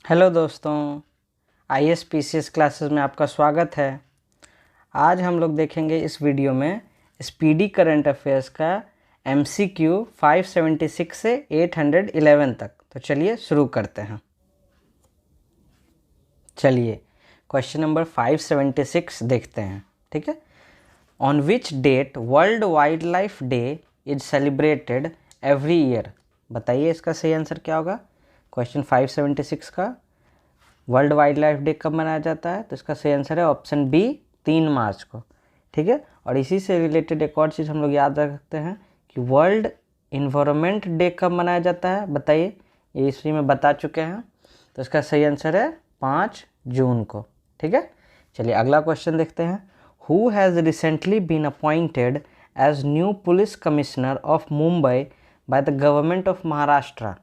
Hello दोस्तों, ISPCS classes में आपका स्वागत है। आज हम लोग देखेंगे इस वीडियो में स्पीडी करंट अफेयर्स का MCQ 576 से 811 तक। तो चलिए शुरू करते हैं। चलिए क्वेश्चन नंबर 576 देखते हैं। ठीक है। On which date world wild life day is celebrated every year. बताइए इसका सही आंसर क्या होगा। क्वेश्चन 576 का वर्ल्ड वाइल्ड लाइफ डे कब मनाया जाता है, तो इसका सही आंसर है ऑप्शन बी 3 मार्च को। ठीक है। और इसी से रिलेटेड एक और चीज़ हम लोग याद रख सकते हैं कि वर्ल्ड इन्वायरमेंट डे कब मनाया जाता है। बताइए, ये इसी में बता चुके हैं। तो इसका सही आंसर है 5 जून को। ठीक है। चलिए अगला क्वेश्चन देखते हैं। Who has recently been appointed as new police commissioner of Mumbai by the government of Maharashtra.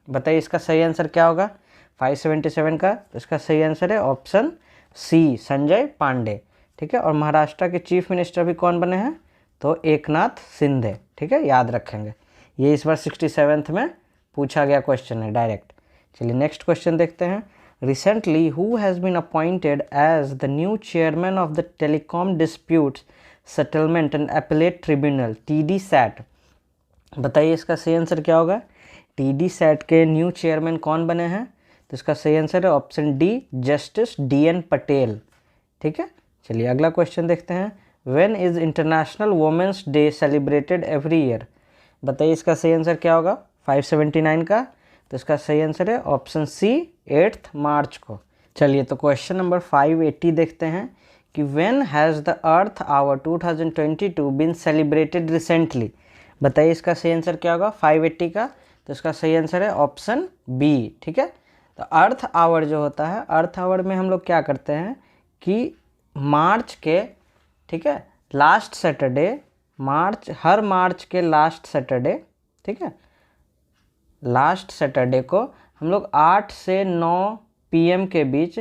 बताइए इसका सही आंसर क्या होगा 577 का। तो इसका सही आंसर है ऑप्शन सी संजय पांडे। ठीक है। और महाराष्ट्र के चीफ मिनिस्टर भी कौन बने हैं, तो एकनाथ शिंदे। ठीक है, याद रखेंगे। ये इस बार 67th में पूछा गया क्वेश्चन है डायरेक्ट। चलिए नेक्स्ट क्वेश्चन देखते हैं। Recently who has been appointed as the new chairman of the telecom disputes settlement and appellate tribunal TDSAT। बताइए इसका सही आंसर क्या होगा। TDSAT के न्यू चेयरमैन कौन बने हैं, तो इसका सही आंसर है option D justice DN Patel. ठीक है। चलिए अगला क्वेश्चन देखते हैं। When is international women's day celebrated every year. बताइए इसका सही आंसर क्या होगा 579 का। तो इसका सही आंसर है ऑप्शन सी 8 मार्च को। चलिए तो क्वेश्चन नंबर 580 देखते हैं कि when has the earth hour 2022 been celebrated recently. बताइए इसका सही आंसर क्या होगा 580 का। तो इसका सही आंसर है ऑप्शन बी। ठीक है। तो अर्थ आवर जो होता है, अर्थ आवर में हम लोग क्या करते हैं कि मार्च के, ठीक है, लास्ट सैटरडे, हर मार्च के लास्ट सैटरडे, ठीक है, लास्ट सैटरडे को हम लोग 8 से 9 PM के बीच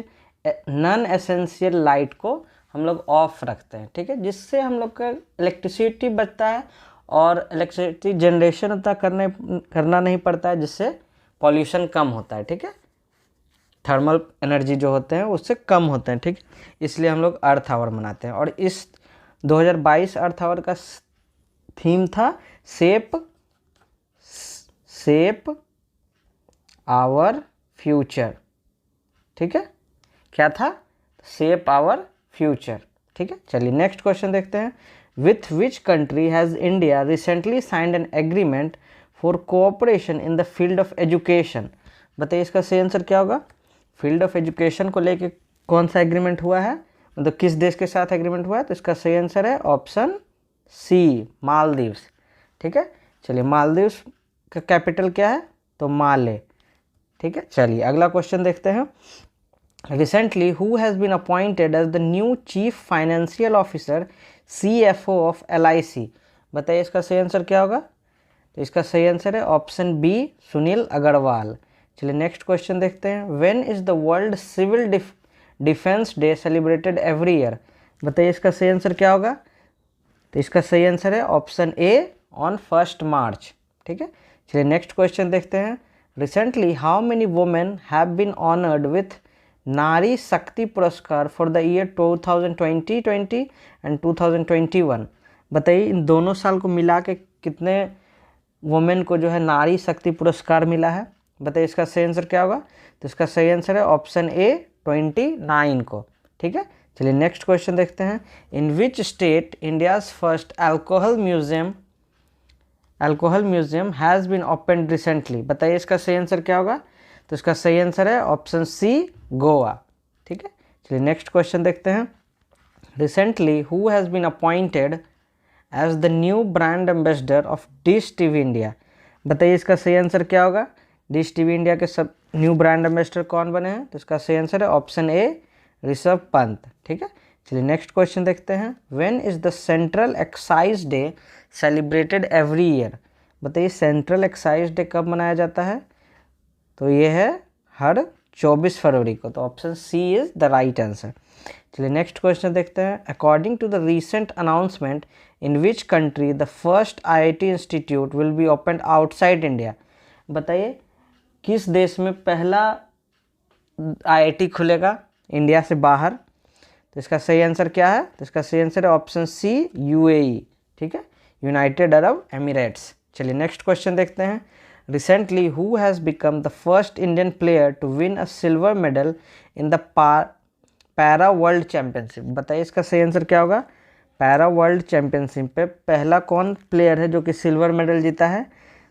नॉन एसेंशियल लाइट को हम लोग ऑफ रखते हैं। ठीक है, जिससे हम लोग का इलेक्ट्रिसिटी बचता है और इलेक्ट्रिसिटी जनरेशन उतना करना नहीं पड़ता है, जिससे पॉल्यूशन कम होता है। ठीक है, थर्मल एनर्जी जो होते हैं उससे कम होते हैं। ठीक, इसलिए हम लोग अर्थ आवर मनाते हैं। और इस 2022 अर्थ आवर का थीम था सेप आवर फ्यूचर। ठीक है, क्या था, सेप आवर फ्यूचर। ठीक है। चलिए नेक्स्ट क्वेश्चन देखते हैं। With which country has India recently signed an agreement for cooperation in the field of education. बताइए इसका सही आंसर क्या होगा। फील्ड ऑफ एजुकेशन को लेके कौन सा एग्रीमेंट हुआ है, मतलब किस देश के साथ एग्रीमेंट हुआ है, तो इसका सही आंसर है ऑप्शन सी मालदीव्स। ठीक है। चलिए मालदीव्स का कैपिटल क्या है, तो माले। ठीक है। चलिए अगला क्वेश्चन देखते हैं। Recently who has been appointed as the new chief financial officer CFO of LIC। बताइए इसका सही आंसर क्या होगा। तो इसका सही आंसर है ऑप्शन बी सुनील अग्रवाल। चलिए नेक्स्ट क्वेश्चन देखते हैं। When is the world civil defence day celebrated every year. बताइए इसका सही आंसर क्या होगा। तो इसका सही आंसर है ऑप्शन ए ऑन 1 मार्च। ठीक है। चलिए नेक्स्ट क्वेश्चन देखते हैं। Recently how many women have been honoured with Nari Shakti पुरस्कार फॉर द ईयर 2020 एंड 2021। बताइए इन दोनों साल को मिला के कितने वुमेन को जो है नारी शक्ति पुरस्कार मिला है। बताइए इसका सही आंसर क्या होगा। तो इसका सही आंसर है ऑप्शन ए 29 को। ठीक है। चलिए नेक्स्ट क्वेश्चन देखते हैं। In which state India's first alcohol museum has been opened recently. बताइए इसका सही आंसर क्या होगा। तो इसका सही आंसर है ऑप्शन सी गोवा। ठीक है। चलिए नेक्स्ट क्वेश्चन देखते हैं। Recently who has been appointed as the new brand ambassador of Dish TV India. बताइए इसका सही आंसर क्या होगा। डिश टीवी इंडिया के सब न्यू ब्रांड एम्बेसडर कौन बने हैं, तो इसका सही आंसर है ऑप्शन ए ऋषभ पंत। ठीक है। चलिए नेक्स्ट क्वेश्चन देखते हैं। When is the central excise day celebrated every year. बताइए सेंट्रल एक्साइज डे कब मनाया जाता है, तो ये है हर 24 फरवरी को। तो option C is the right answer. चलिए नेक्स्ट क्वेश्चन देखते हैं। According to the recent announcement in which country the first IIT institute will be open outside India. बताइए किस देश में पहला IIT खुलेगा इंडिया से बाहर? तो इसका सही आंसर क्या है? तो इसका सही आंसर है ऑप्शन सी, UAE। ठीक है, यूनाइटेड अरब एमिरेट्स। चलिए नेक्स्ट क्वेश्चन देखते हैं। Recently who has become the first Indian player to win a silver medal in the para world championship? बताइए इसका सही आंसर क्या होगा? पैरा वर्ल्ड चैम्पियनशिप पे पहला कौन प्लेयर है जो कि सिल्वर मेडल जीता है?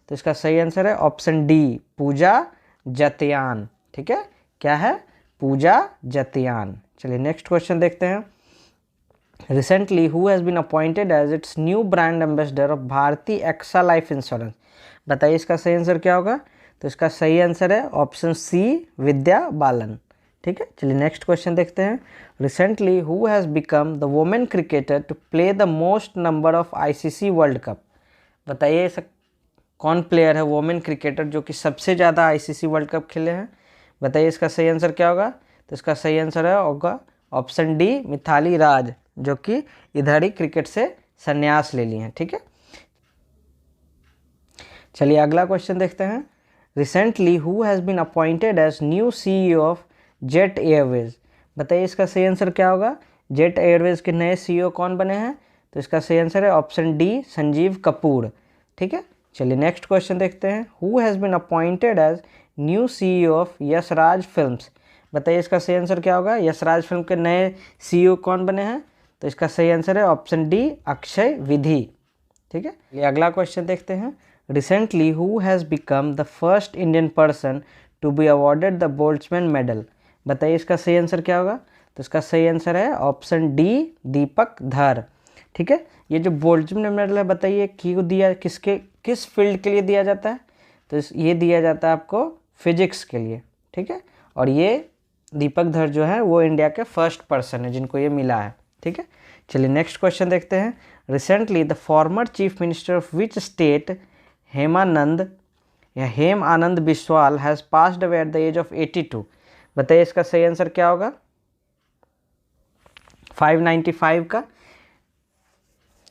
तो इसका सही आंसर है ऑप्शन डी, पूजा जतियान। ठीक है, क्या है? पूजा जतियान। चलिए नेक्स्ट क्वेश्चन देखते हैं। Recently who has been appointed as its new brand ambassador of Bharti AXA life insurance? बताइए इसका सही आंसर क्या होगा? तो इसका सही आंसर है ऑप्शन सी, विद्या बालन। ठीक है, चलिए नेक्स्ट क्वेश्चन देखते हैं। Recently who has become the women cricketer to play the most number of ICC world cup? बताइए ऐसा कौन प्लेयर है वुमेन क्रिकेटर जो कि सबसे ज़्यादा ICC वर्ल्ड कप खेले हैं? बताइए इसका सही आंसर क्या होगा? तो इसका सही आंसर है होगा ऑप्शन डी, मिथाली राज, जो कि इधर ही क्रिकेट से संन्यास ले ली हैं। ठीक है, चलिए अगला क्वेश्चन देखते हैं। Recently who has been appointed as new CEO of Jet Airways? बताइए इसका सही आंसर क्या होगा? जेट एयरवेज के नए CEO कौन बने हैं? तो इसका सही आंसर है ऑप्शन डी, संजीव कपूर। ठीक है, चलिए नेक्स्ट क्वेश्चन देखते हैं। Who has been appointed as new CEO of Yashraj films? बताइए इसका सही आंसर क्या होगा? यशराज फिल्म के नए CEO कौन बने हैं? तो इसका सही आंसर है ऑप्शन डी, अक्षय विधि। ठीक है, ये अगला क्वेश्चन देखते हैं। Recently who has become the first Indian person to be awarded the Boltzmann medal? बताइए इसका सही आंसर क्या होगा? तो इसका सही आंसर है ऑप्शन डी, दीपक धर। ठीक है, ये जो बोल्ट्जमैन मेडल है बताइए क्यों दिया, किस फील्ड के लिए दिया जाता है? तो ये दिया जाता है आपको फिजिक्स के लिए। ठीक है, और ये दीपक धर जो है वो इंडिया के फर्स्ट पर्सन है जिनको ये मिला है। ठीक है, चलिए नेक्स्ट क्वेश्चन देखते हैं। Recently the former chief minister of which state Hem Anand Biswal has passed away at the age of 82? बताइए इसका सही आंसर क्या होगा? 595 का।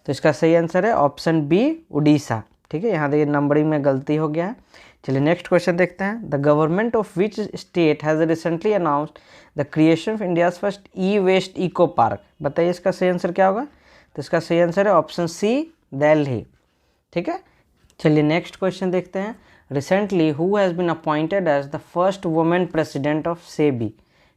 तो इसका सही आंसर है ऑप्शन बी, उड़ीसा। ठीक है, यहाँ देखिए नंबरिंग में गलती हो गया है। चलिए नेक्स्ट क्वेश्चन देखते हैं। The government of which state has recently announced the creation of India's first e-waste eco park? बताइए इसका सही आंसर क्या होगा? तो इसका सही आंसर है ऑप्शन सी, दिल्ली। ठीक है, चलिए नेक्स्ट क्वेश्चन देखते हैं। Recently who has been appointed as the first women president of SEBI?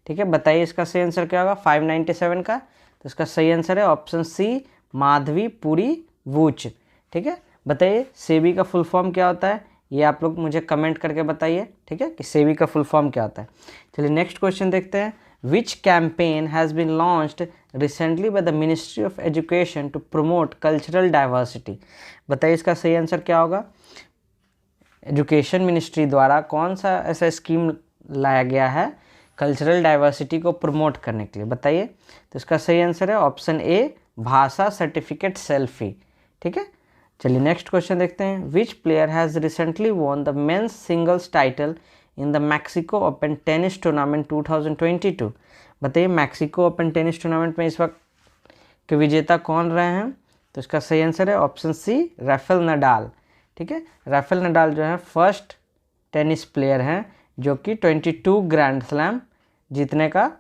ठीक है, बताइए इसका सही आंसर क्या होगा? 597 का। तो इसका सही आंसर है ऑप्शन सी, माधवी पुरी वूच। ठीक है, बताइए सेबी का फुल फॉर्म क्या होता है? ये आप लोग मुझे कमेंट करके बताइए। ठीक है, कि सेबी का फुल फॉर्म क्या होता है। चलिए नेक्स्ट क्वेश्चन देखते हैं। Which campaign has been launched recently by the ministry of education to promote cultural diversity? बताइए इसका सही आंसर क्या होगा? एजुकेशन मिनिस्ट्री द्वारा कौन सा ऐसा स्कीम लाया गया है कल्चरल डाइवर्सिटी को प्रमोट करने के लिए? बताइए। तो इसका सही आंसर है ऑप्शन ए, भाषा सर्टिफिकेट सेल्फी। ठीक है, चलिए नेक्स्ट क्वेश्चन देखते हैं। विच player has recently won the men's singles title in the Mexico open tennis tournament 2022? बताइए मैक्सिको ओपन टेनिस टूर्नामेंट में इस वक्त के विजेता कौन रहे हैं? तो इसका सही आंसर है ऑप्शन सी, राफेल नडाल। ठीक है, राफेल नडाल जो है फर्स्ट टेनिस प्लेयर हैं जो कि 22 ग्रैंड स्लैम जीतने का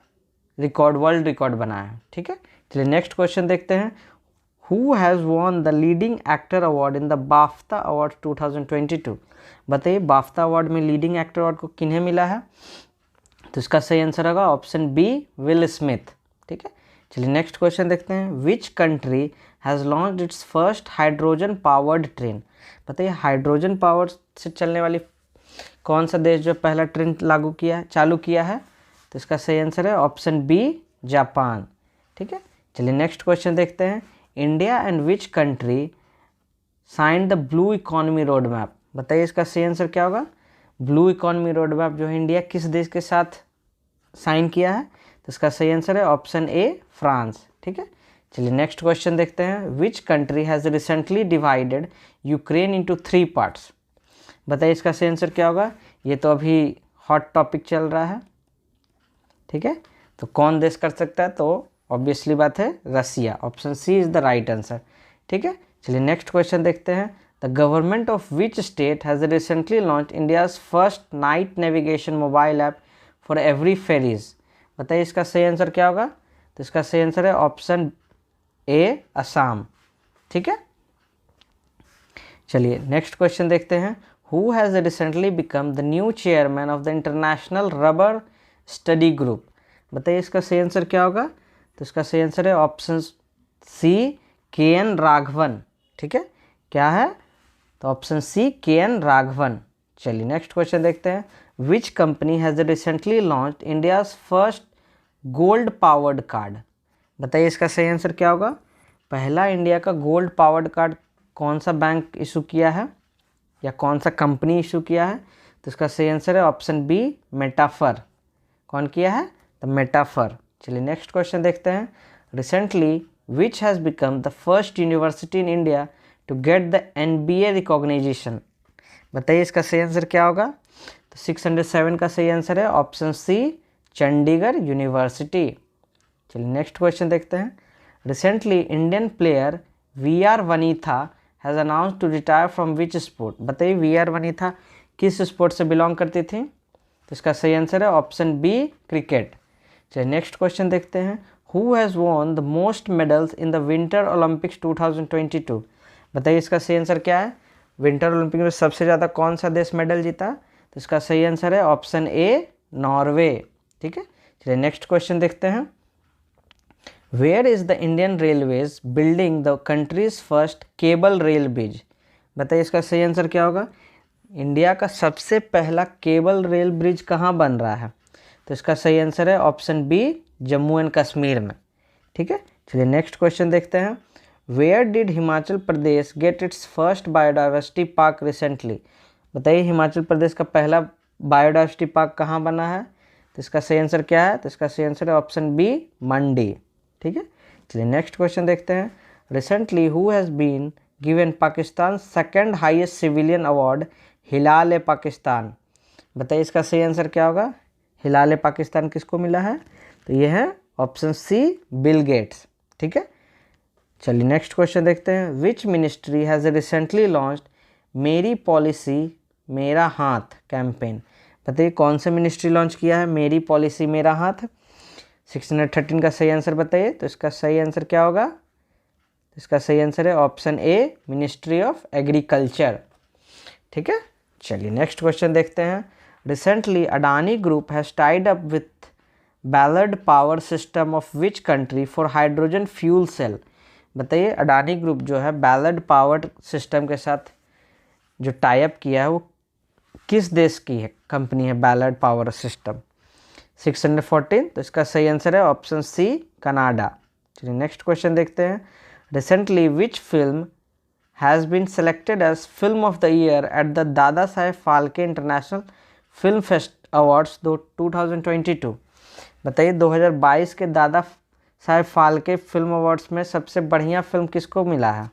रिकॉर्ड, वर्ल्ड रिकॉर्ड बनाया है। ठीक है, चलिए नेक्स्ट क्वेश्चन देखते हैं। Who has won the leading actor award in the बाफ्ता award 2022? बताइए बाफ्ता अवार्ड में लीडिंग एक्टर अवार्ड को किन्हें मिला है? तो इसका सही आंसर होगा ऑप्शन बी, विल स्मिथ। ठीक है, चलिए नेक्स्ट क्वेश्चन देखते हैं। Which country has launched it's first hydrogen powered train? बताइए हाइड्रोजन पावर से चलने वाली कौन सा देश जो पहला ट्रेन चालू किया है? तो इसका सही आंसर है ऑप्शन बी, जापान। ठीक है, चलिए नेक्स्ट क्वेश्चन देखते हैं। India and which country signed the blue economy road map? बताइए इसका सही आंसर क्या होगा? ब्लू इकोनॉमी रोड मैप जो है इंडिया किस देश के साथ साइन किया है? तो इसका सही आंसर है ऑप्शन ए, फ्रांस। ठीक है, चलिए नेक्स्ट क्वेश्चन देखते हैं। Which country has recently divided Ukraine into 3 parts? बताइए इसका सही आंसर क्या होगा? ये तो अभी हॉट टॉपिक चल रहा है। ठीक है, तो कौन देश कर सकता है? तो ऑब्वियसली बात है Russia. Option C is the right answer. ठीक है, चलिए नेक्स्ट क्वेश्चन देखते हैं। The government of which state has recently launch India's first night navigation mobile app for every ferries. बताइए इसका सही आंसर क्या होगा? तो इसका सही आंसर है ऑप्शन ए असम। ठीक है, चलिए नेक्स्ट क्वेश्चन देखते हैं। Who has recently become the new chairman of the international rubber study group? बताइए इसका सही आंसर क्या होगा? तो इसका सही आंसर है ऑप्शन सी के.एन. राघवन। ठीक है, क्या है? तो ऑप्शन सी के.एन. राघवन। चलिए नेक्स्ट क्वेश्चन देखते हैं। Which company has recently launch India's first gold powered card? बताइए इसका सही आंसर क्या होगा? पहला इंडिया का गोल्ड पावर्ड कार्ड कौन सा बैंक इशू किया है या कौन सा कंपनी इशू किया है? तो इसका सही आंसर है ऑप्शन बी मेटाफर। कौन किया है? तो मेटाफर। चलिए नेक्स्ट क्वेश्चन देखते हैं। Recently which has become the first university in India to get the NBA recognition? बताइए इसका सही आंसर क्या होगा? तो 607 का सही आंसर है ऑप्शन सी चंडीगढ़ यूनिवर्सिटी। चलिए नेक्स्ट क्वेश्चन देखते हैं। Recently Indian player VR Vanitha has announce to retire from which sport? बताइए VR वनीथा किस स्पोर्ट से बिलोंग करती थी? तो इसका सही आंसर है ऑप्शन बी क्रिकेट। चलिए नेक्स्ट क्वेश्चन देखते हैं। Who has won the most medals in the winter Olympics 2022? बताइए इसका सही आंसर क्या है? विंटर ओलंपिक में सबसे ज़्यादा कौन सा देश मेडल जीता? तो इसका सही आंसर है ऑप्शन ए नॉर्वे। ठीक है, चलिए नेक्स्ट क्वेश्चन देखते हैं। Where is the Indian railways building the country's first cable rail bridge? बताइए इसका सही आंसर क्या होगा? इंडिया का सबसे पहला केबल रेल ब्रिज कहाँ बन रहा है? तो इसका सही आंसर है option B Jammu and Kashmir में। ठीक है, चलिए नेक्स्ट क्वेश्चन देखते हैं। Where did Himachal Pradesh get its first biodiversity park recently? बताइए हिमाचल प्रदेश का पहला बायोडाइवर्सिटी पार्क कहाँ बना है? तो इसका सही आंसर क्या है? तो इसका सही आंसर है ऑप्शन बी मंडी। ठीक है, चलिए नेक्स्ट क्वेश्चन देखते हैं। Recently who has been given Pakistan second highest civilian award Hilal e Pakistan? बताइए इसका सही आंसर क्या होगा? हिलाल ए पाकिस्तान किसको मिला है? तो ये है ऑप्शन सी बिल गेट्स। ठीक है, चलिए नेक्स्ट क्वेश्चन देखते हैं। Which ministry has recently launched मेरी पॉलिसी मेरा हाथ कैंपेन? बताइए कौन सा मिनिस्ट्री लॉन्च किया है मेरी पॉलिसी मेरा हाथ? 613 का सही आंसर बताइए। तो इसका सही आंसर क्या होगा? इसका सही आंसर है option A ministry of agriculture. ठीक है, चलिए नेक्स्ट क्वेश्चन देखते हैं। Recently Adani group has tied up with Ballard power system of which country for hydrogen fuel cell? बताइए अडानी ग्रुप जो है बैलर्ड पावर सिस्टम के साथ जो टाई अप किया है वो किस देश की है कंपनी है बैलर्ड पावर सिस्टम? 614। तो इसका सही आंसर है ऑप्शन सी कनाडा। चलिए नेक्स्ट क्वेश्चन देखते हैं। Recently which film has been selected as film of the year at the Dada Saheb Phalke international film fest awards 2022? बताइए 2022 के दादा साहेब फाल्के फिल्म अवार्ड्स में सबसे बढ़िया फिल्म किसको मिला है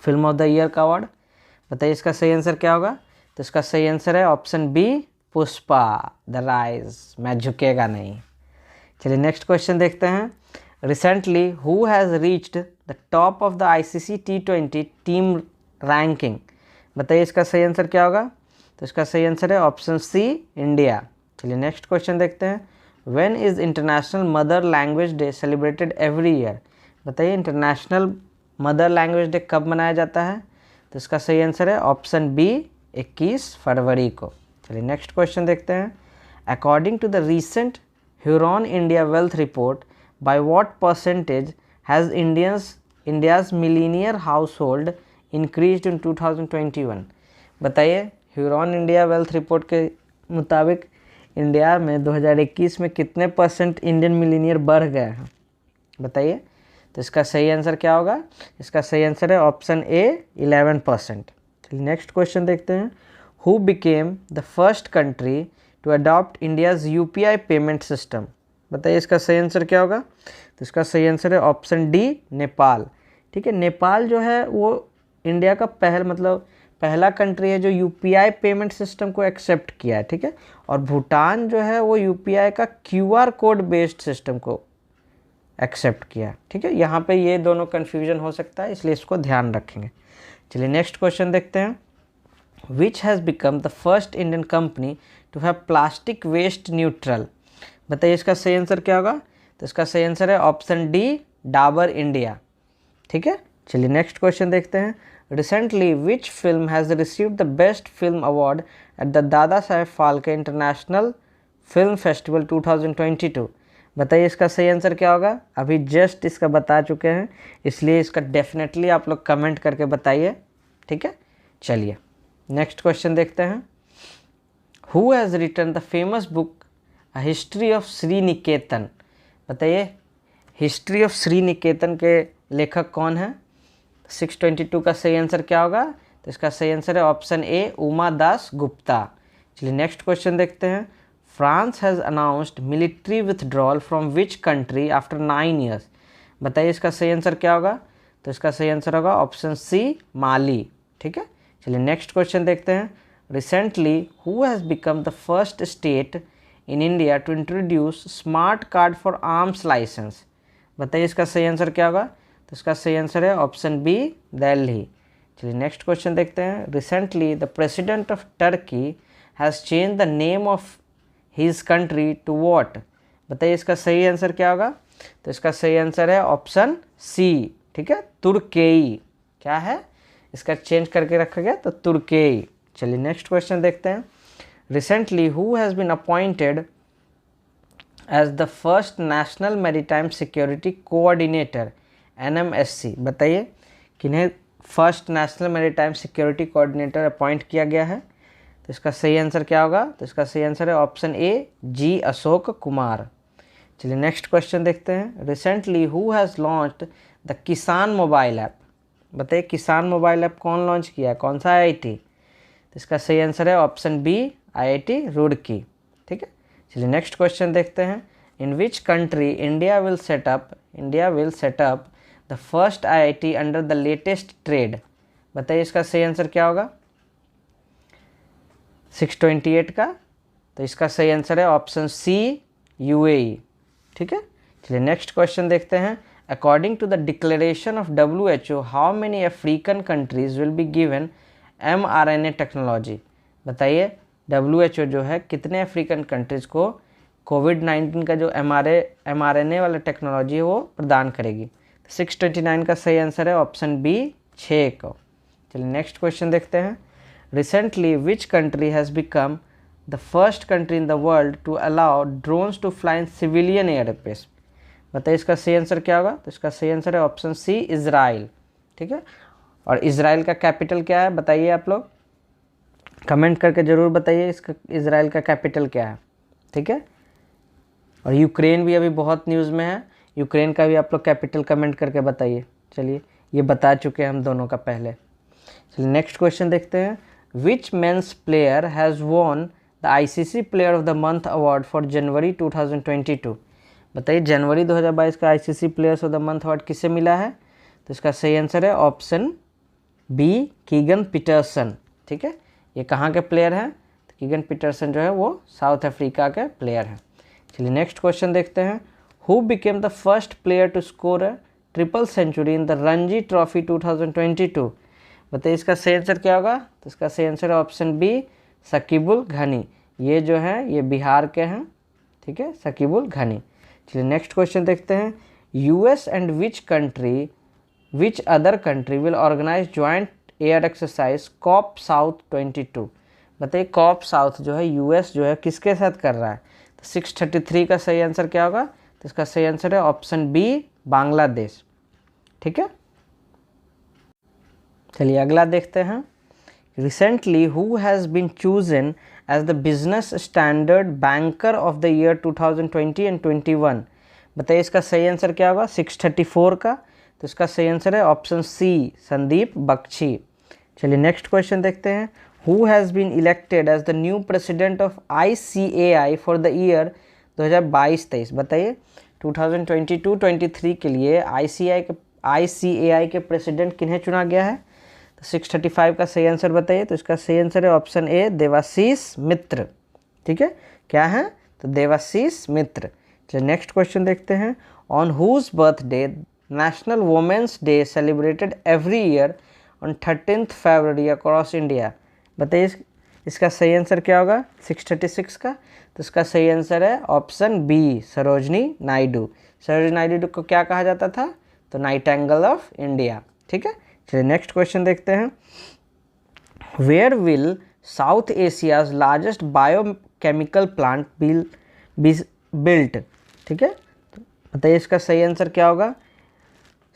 फिल्म ऑफ द ईयर का अवार्ड? बताइए इसका सही आंसर क्या होगा? तो इसका सही आंसर है option B Pushpa the rise, मैं झुकेगा नहीं। चलिए नेक्स्ट क्वेश्चन देखते हैं। Recently who has reached the top of the ICC T20 team ranking? बताइए इसका सही आंसर क्या होगा? तो इसका सही आंसर है ऑप्शन सी इंडिया। चलिए नेक्स्ट क्वेश्चन देखते हैं। When is international mother language day celebrated every year? बताइए इंटरनेशनल मदर लैंग्वेज डे कब मनाया जाता है? तो इसका सही आंसर है ऑप्शन बी 21 फरवरी को। चलिए नेक्स्ट क्वेश्चन देखते हैं। According to the recent Hurun India wealth report by what percentage has India's millionaire house hold increased in 2021? बताइए ह्यूरॉन इंडिया वेल्थ रिपोर्ट के मुताबिक इंडिया में 2021 में कितने परसेंट इंडियन मिलीनियर बढ़ गए हैं? बताइए। तो इसका सही आंसर क्या होगा? इसका सही आंसर है ऑप्शन ए 11%। चलिए नेक्स्ट क्वेश्चन देखते हैं। Who became the first country to adopt India's UPI payment system? बताइए इसका सही आंसर क्या होगा? तो इसका सही आंसर है ऑप्शन डी नेपाल। ठीक है, नेपाल जो है वो इंडिया का पहला कंट्री है जो UPI पेमेंट सिस्टम को एक्सेप्ट किया है। ठीक है, और भूटान जो है वो UPI का QR कोड बेस्ड सिस्टम को एक्सेप्ट किया। ठीक है, यहाँ पे ये दोनों कन्फ्यूजन हो सकता है, इसलिए इसको ध्यान रखेंगे। चलिए नेक्स्ट क्वेश्चन देखते हैं। Which has become the first Indian company to have plastic waste neutral. बताइए इसका सही आंसर क्या होगा? तो इसका सही आंसर है ऑप्शन डी, डाबर इंडिया। ठीक है, चलिए नेक्स्ट क्वेश्चन देखते हैं। Recently which film has received the best film award eight the Dada Saheb Phalke international film festival 2022? बताइए इसका सही आंसर क्या होगा? अभी जस्ट इसका बता चुके हैं, इसलिए इसका डेफिनेटली आप लोग कमेंट करके बताइए। ठीक है, चलिए नेक्स्ट क्वेश्चन देखते हैं। Who has written the famous book a history of Sriniketan? बताइए हिस्ट्री ऑफ श्रीनिकेतन के लेखक कौन है? 622 का सही आंसर क्या होगा? तो इसका सही आंसर है ऑप्शन ए, उमा दास गुप्ता। चलिए नेक्स्ट क्वेश्चन देखते हैं। France has announced military withdrawal from which country after 9 years? बताइए इसका सही आंसर क्या होगा? तो इसका सही आंसर होगा ऑप्शन सी, माली। ठीक है, चलिए नेक्स्ट क्वेश्चन देखते हैं। Recently who has become the first state in India to introduce smart card for arms licence? बताइए इसका सही आंसर क्या होगा? तो इसका सही आंसर है ऑप्शन बी, दिल्ली। चलिए नेक्स्ट क्वेश्चन देखते हैं। Recently the president of Turkey has change the name of his country to what? बताइए इसका सही आंसर क्या होगा? तो इसका सही आंसर है ऑप्शन सी। ठीक है, तुर्केई। क्या है इसका चेंज करके रखा गया? तो तुर्केई। चलिए नेक्स्ट क्वेश्चन देखते हैं। Recently who has been appointed as the first national maritime security coordinator NMSC? बताइए किन्हें first national maritime security coordinator appoint किया गया है? तो इसका सही आंसर क्या होगा? तो इसका सही आंसर है ऑप्शन ए, जी अशोक कुमार। चलिए नेक्स्ट क्वेश्चन देखते हैं। Recently who has launched the किसान मोबाइल ऐप? बताइए किसान मोबाइल ऐप कौन लॉन्च किया है, कौन सा IIT? तो इसका सही आंसर है ऑप्शन बी, IIT रुड़की। ठीक है, चलिए नेक्स्ट क्वेश्चन देखते हैं। In which country India will set up the first IIT under the latest trade? बताइए इसका सही आंसर क्या होगा? 628 का। तो इसका सही आंसर है ऑप्शन सी, UAE। ठीक है, चलिए नेक्स्ट क्वेश्चन देखते हैं। According to the declaration of WHO, how many African countries will be given mRNA technology? बताइए WHO जो है कितने अफ्रीकन कंट्रीज को कोविड-19 का जो mRNA वाला टेक्नोलॉजी है वो प्रदान करेगी? 629 का सही आंसर है ऑप्शन बी, 6 को। चलिए नेक्स्ट क्वेश्चन देखते हैं। Recently which country has become the first country in the world to allow drones to fly in civilian airspace? बताइए इसका सही आंसर क्या होगा? तो इसका सही आंसर है ऑप्शन सी, इज़राइल। ठीक है, और इज़राइल का कैपिटल क्या है बताइए? आप लोग कमेंट करके ज़रूर बताइए इसका इज़राइल का कैपिटल क्या है। ठीक है, और यूक्रेन भी अभी बहुत न्यूज़ में है, यूक्रेन का भी आप लोग कैपिटल कमेंट करके बताइए। चलिए ये बता चुके हैं हम दोनों का पहले। चलिए नेक्स्ट क्वेश्चन देखते हैं। Which men's player has won the ICC player of the month award for January 2022? बताइए जनवरी 2022 का ICC players of the month award किसे मिला है? तो इसका सही आंसर है ऑप्शन बी, कीगन पीटरसन। ठीक है, ये कहाँ के प्लेयर हैं? तो कीगन पीटरसन जो है वो साउथ अफ्रीका के प्लेयर हैं। चलिए नेक्स्ट क्वेश्चन देखते हैं। Who became the first player to score a triple century in the Ranji trophy 2022? बताइए इसका सही आंसर क्या होगा? तो इसका सही आंसर है ऑप्शन बी, शकीबुल घनी। ये जो है ये बिहार के हैं। ठीक है, शकीबुल घनी। चलिए नेक्स्ट क्वेश्चन देखते हैं। US and which other country will organise joint air exercise Cope South 22? बताइए कॉप साउथ जो है US जो है किसके साथ कर रहा है? तो 633 का सही आंसर क्या होगा? तो इसका सही आंसर है ऑप्शन बी, बांग्लादेश। ठीक है, चलिए अगला देखते हैं। Recently who has been chosen as the Business Standard banker of the year 2020 and 21? बताइए इसका सही आंसर क्या होगा? 634 का। तो इसका सही आंसर है ऑप्शन सी, संदीप बख्शी। चलिए नेक्स्ट क्वेश्चन देखते हैं। Who has been elected as the new president of ICAI for the year 2022-23? बताइए 2022-23 के लिए ICAI के प्रेसिडेंट किन्हें चुना गया है? तो 635 का सही आंसर बताइए। तो इसका सही आंसर है ऑप्शन ए, देवाशीष मित्र। ठीक है, क्या है? तो देवाशीष मित्र। चलिए नेक्स्ट क्वेश्चन देखते हैं। On whose birthday national women's day celebrated every year on 13th February across India? बताइए इसका सही आंसर क्या होगा 636 का? तो इसका सही आंसर है ऑप्शन बी, सरोजनी नायडू। सरोजनी नायडू को क्या कहा जाता था? तो नाइटिंगेल ऑफ इंडिया। ठीक है, चलिए नेक्स्ट क्वेश्चन देखते हैं। Where will South Asia's largest biochemical plant be built? ठीक है, तो बताइए इसका सही आंसर क्या होगा?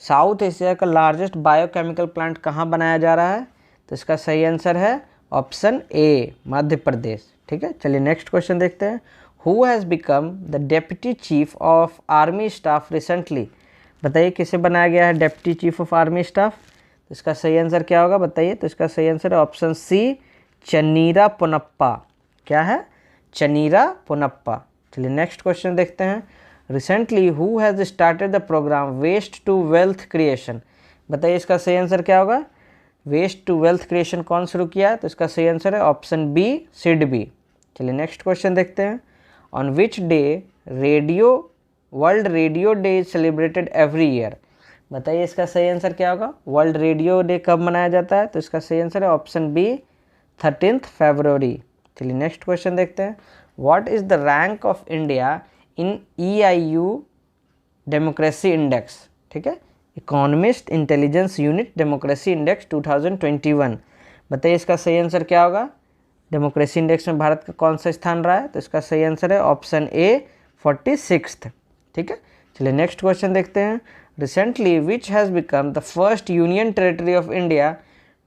साउथ एशिया का लार्जेस्ट बायोकेमिकल प्लांट कहाँ बनाया जा रहा है? तो इसका सही आंसर है ऑप्शन ए, मध्य प्रदेश। ठीक है, चलिए नेक्स्ट क्वेश्चन देखते हैं। Who has become the deputy chief of army staff recently? बताइए किसे बनाया गया है deputy chief of army staff? तो इसका सही आंसर क्या होगा बताइए? तो इसका सही आंसर है ऑप्शन सी, चन्नीरा पोनप्पा। क्या है? चन्नीरा पोनप्पा। चलिए नेक्स्ट क्वेश्चन देखते हैं। Recently who has started the programme waste to wealth creation? बताइए इसका सही आंसर क्या होगा? वेस्ट टू वेल्थ क्रिएशन कौन शुरू किया है? तो इसका सही आंसर है ऑप्शन बी, सिडबी। चलिए नेक्स्ट क्वेश्चन देखते हैं। On which day world radio day is celebrated every year? बताइए इसका सही आंसर क्या होगा? वर्ल्ड रेडियो डे कब मनाया जाता है? तो इसका सही आंसर है ऑप्शन बी, 13 फरवरी। चलिए नेक्स्ट क्वेश्चन देखते हैं। What is the rank of India in EIU democracy index? ठीक है, economist intelligence unit democracy index 2021। बताइए इसका सही आंसर क्या होगा? डेमोक्रेसी इंडेक्स में भारत का कौन सा स्थान रहा है? तो इसका सही आंसर है ऑप्शन ए, 46। ठीक है, चलिए नेक्स्ट क्वेश्चन देखते हैं। Recently which has become the first union territory of India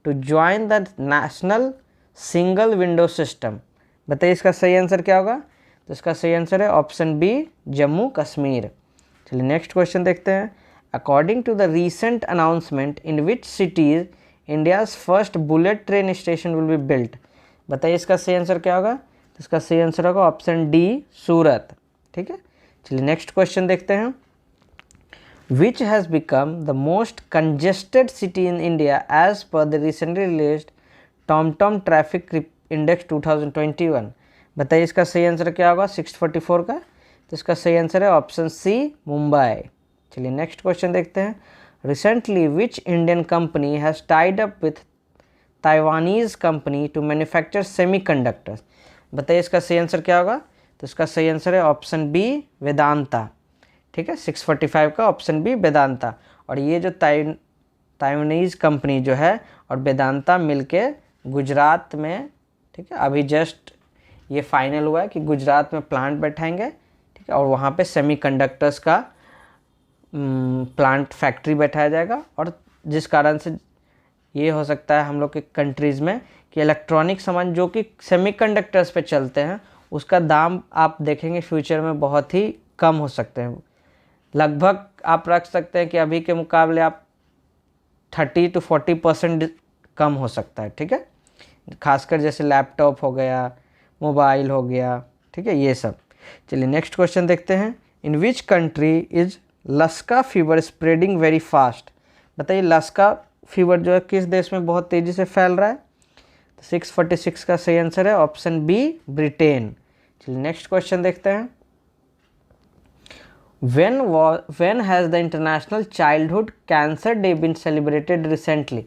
to join the national single window system? बताइए इसका सही आंसर क्या होगा? तो इसका सही आंसर है ऑप्शन बी, जम्मू कश्मीर। चलिए नेक्स्ट क्वेश्चन देखते हैं। According to the recent announcement in which cities India's first bullet train station will be built? बताइए इसका सही आंसर क्या होगा? तो इसका सही आंसर होगा ऑप्शन डी, सूरत। ठीक है, चलिए नेक्स्ट क्वेश्चन देखते हैं। Which has become the most congested city in India as per the recently released TomTom traffic index 2021? बताइए इसका सही आंसर क्या होगा 644 का? तो इसका सही आंसर है ऑप्शन सी, मुंबई। चलिए नेक्स्ट क्वेश्चन देखते हैं। Recently which Indian company has tied up with Taiwanese company to manufacture semiconductors? बताइए इसका सही आंसर क्या होगा? तो इसका सही आंसर है ऑप्शन बी, वेदांता। ठीक है, 645 का ऑप्शन बी, वेदांता। और ये जो ताइवानीज़ कंपनी जो है और वेदांता मिलके गुजरात में, ठीक है, अभी जस्ट ये फाइनल हुआ है कि गुजरात में प्लांट बैठाएंगे। ठीक है, और वहाँ पे सेमीकंडक्टर्स का प्लांट फैक्ट्री बैठाया जाएगा। और जिस कारण से ये हो सकता है हम लोग के कंट्रीज़ में कि इलेक्ट्रॉनिक सामान जो कि सेमीकंडक्टर्स पे चलते हैं उसका दाम आप देखेंगे फ्यूचर में बहुत ही कम हो सकते हैं। लगभग आप रख सकते हैं कि अभी के मुकाबले आप 30 to 40% कम हो सकता है। ठीक है, खासकर जैसे लैपटॉप हो गया, मोबाइल हो गया। ठीक है, ये सब। चलिए नेक्स्ट क्वेश्चन देखते हैं। In which country is Lassa fever spreading very fast? बताइए लस्का फीवर जो है किस देश में बहुत तेज़ी से फैल रहा है? तो 646 का सही आंसर है ऑप्शन बी, ब्रिटेन। चलिए नेक्स्ट क्वेश्चन देखते हैं। When has the International Childhood Cancer Day been celebrated recently?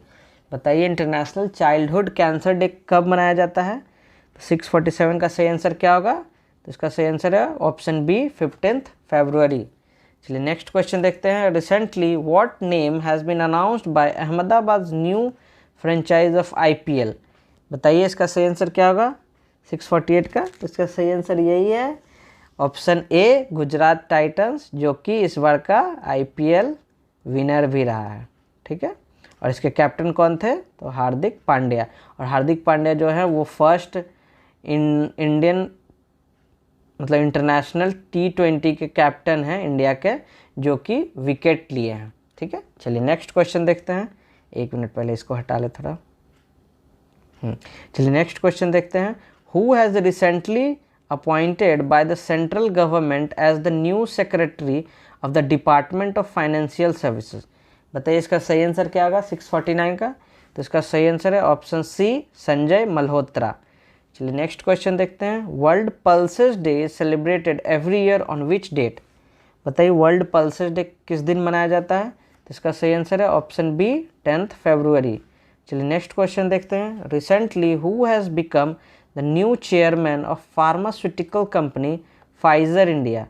बताइए इंटरनेशनल चाइल्डहुड कैंसर डे कब मनाया जाता है? तो 647 का सही आंसर क्या होगा? तो इसका सही आंसर है ऑप्शन बी, 15 फरवरी। चलिए नेक्स्ट क्वेश्चन देखते हैं। Recently what name has been announced by Ahmedabad new franchise of IPL? बताइए इसका सही आंसर क्या होगा 648 का? तो इसका सही आंसर यही है ऑप्शन ए, गुजरात टाइटंस, जो कि इस बार का IPL विनर भी रहा है। ठीक है, और इसके कैप्टन कौन थे? तो हार्दिक पांड्या। और हार्दिक पांड्या जो है वो फर्स्ट इंडियन मतलब इंटरनेशनल T20 के कैप्टन हैं इंडिया के, जो कि विकेट लिए हैं। ठीक है, चलिए नेक्स्ट क्वेश्चन देखते हैं। एक मिनट पहले इसको हटा ले थोड़ा। चलिए नेक्स्ट क्वेश्चन देखते हैं। Who has recently appointed by the central government as the new secretary of the department of financial services? बताइए इसका सही आंसर क्या होगा 649 का? तो इसका सही आंसर है ऑप्शन सी, संजय मल्होत्रा। चलिए नेक्स्ट क्वेश्चन देखते हैं। World pulses day celebrated every year on which date? बताइए वर्ल्ड पल्सेस डे किस दिन मनाया जाता है? तो इसका सही आंसर है ऑप्शन बी, 10 फरवरी। चलिए नेक्स्ट क्वेश्चन देखते हैं। Recently who has become the new chairman of pharmaceutical company Pfizer India.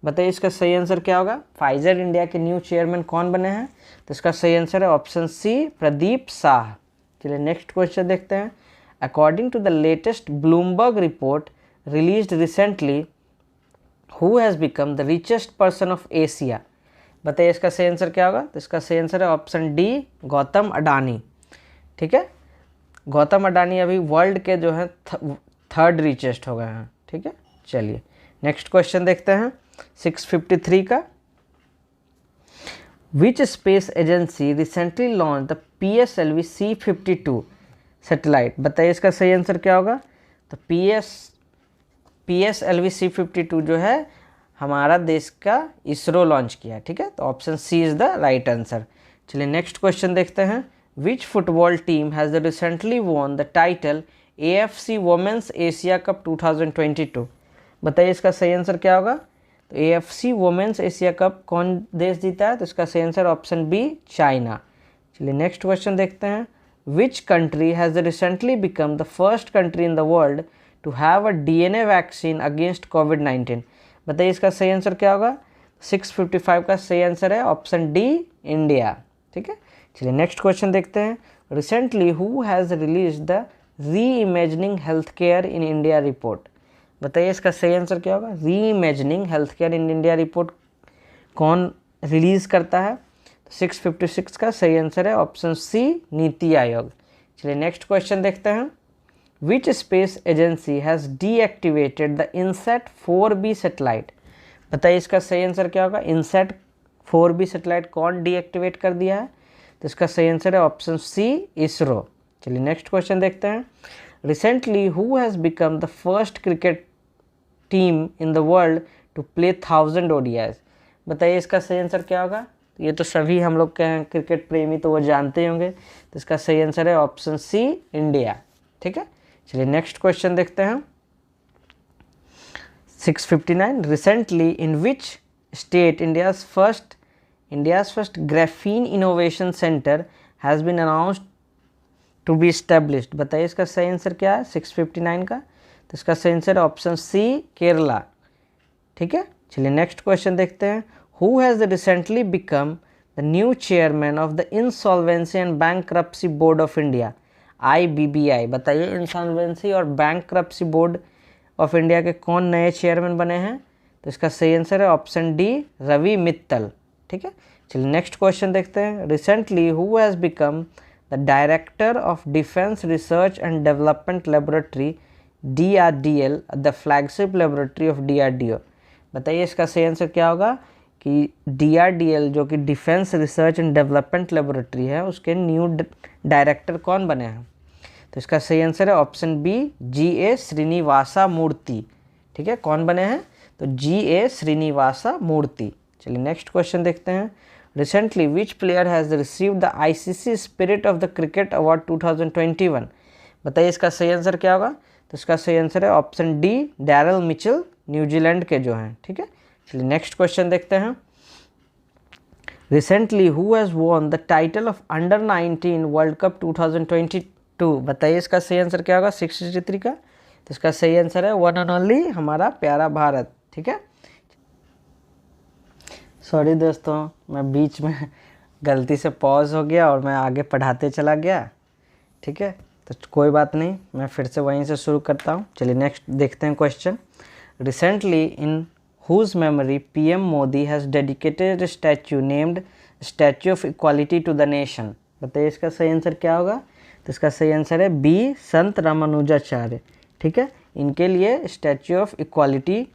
बताइए इसका सही आंसर क्या होगा। फाइजर इंडिया के न्यू चेयरमैन कौन बने हैं, तो इसका सही आंसर है ऑप्शन सी, प्रदीप शाह। चलिए नेक्स्ट क्वेश्चन देखते हैं। According to the latest Bloomberg report released recently, who has become the richest person of Asia. बताइए इसका सही आंसर क्या होगा, तो इसका सही आंसर है ऑप्शन डी, गौतम अडानी। ठीक है, गौतम अडानी अभी वर्ल्ड के जो है थर्ड रिचेस्ट हो गए हैं। ठीक है, चलिए नेक्स्ट क्वेश्चन देखते हैं 653 का। Which space agency recently launch the PSLV C-52 satellite. बताइए इसका सही आंसर क्या होगा, तो PSLV C-52 जो है हमारा देश का इसरो लॉन्च किया। ठीक है, तो option C is the right answer. चलिए नेक्स्ट क्वेश्चन देखते हैं। Which football team has recently won the title AFC women's Asia cup 2022। बताइए इसका सही आंसर क्या होगा, तो AFC वुमेन्स एशिया कप कौन देश जीता है, तो इसका सही आंसर ऑप्शन बी, चाइना। चलिए नेक्स्ट क्वेश्चन देखते हैं। Which country has recently become the first country in the world to have a DNA vaccine against COVID-19। बताइए इसका सही आंसर क्या होगा। 655 का सही आंसर है ऑप्शन डी, इंडिया। ठीक है, चलिए नेक्स्ट क्वेश्चन देखते हैं। Recently who has release the reimagining health care in India report. बताइए इसका सही आंसर क्या होगा। Reimagining health care in India report कौन रिलीज़ करता है, 656 का सही आंसर है ऑप्शन सी, नीति आयोग। चलिए नेक्स्ट क्वेश्चन देखते हैं। Which space agency has deactivated the INSAT 4B satellite. बताइए इसका सही आंसर क्या होगा। इनसैट 4B सैटेलाइट कौन डीएक्टिवेट कर दिया है, तो इसका सही आंसर है ऑप्शन सी, इसरो। चलिए नेक्स्ट क्वेश्चन देखते हैं। Recently who has become the first cricket team in the world to play 1000 ODIs। बताइए इसका सही आंसर क्या होगा। ये तो सभी हम लोग के हैं क्रिकेट प्रेमी, तो वो जानते होंगे, तो इसका सही आंसर है ऑप्शन सी, इंडिया। ठीक है, चलिए नेक्स्ट क्वेश्चन देखते हैं 659। Recently in which state India's first graphene innovation centre has been announced to be established. बताइए इसका सही आंसर क्या है 659 का, तो इसका सही आंसर है ऑप्शन सी, केरला। ठीक है, चलिए नेक्स्ट क्वेश्चन देखते हैं। Who has recently become the new chairman of the insolvency and bankruptcy board of India, IBBI। बताइए इंसॉल्वेंसी और बैंकरप्सी बोर्ड ऑफ इंडिया के कौन नए चेयरमैन बने हैं, तो इसका सही आंसर है ऑप्शन डी, रवि मित्तल। ठीक है, चलिए नेक्स्ट क्वेश्चन देखते हैं। Recently who has become the director of defence research and development laboratory DRDL, the flagship laboratory of DRDO। बताइए इसका सही आंसर क्या होगा कि DRDL जो कि defence research and development laboratory है, उसके न्यू डायरेक्टर कौन बने हैं, तो इसका सही आंसर है ऑप्शन बी, GA श्रीनिवासा मूर्ति। ठीक है, कौन बने हैं, तो GA श्रीनिवासा मूर्ति। चलिए नेक्स्ट क्वेश्चन देखते हैं। Recently which player has received the ICC spirit of the cricket award 2021। बताइए इसका सही आंसर क्या होगा, तो इसका सही आंसर है option D, Daryl Mitchell, New Zealand के जो हैं। ठीक है, चलिए नेक्स्ट क्वेश्चन देखते हैं। Recently who has won the title of under-19 world cup 2022। बताइए इसका सही आंसर क्या होगा 663 का, तो इसका सही आंसर है वन एंड ओनली हमारा प्यारा भारत। ठीक है, सॉरी दोस्तों, मैं बीच में गलती से पॉज हो गया और मैं आगे पढ़ाते चला गया। ठीक है, तो कोई बात नहीं, मैं फिर से वहीं से शुरू करता हूँ। चलिए नेक्स्ट देखते हैं question. Recently in whose memory PM Modi has dedicated statue named statue of equality to the nation. बताइए इसका सही आंसर क्या होगा, तो इसका सही आंसर है बी, संत रामानुजाचार्य। ठीक है, इनके लिए स्टैच्यू ऑफ इक्वालिटी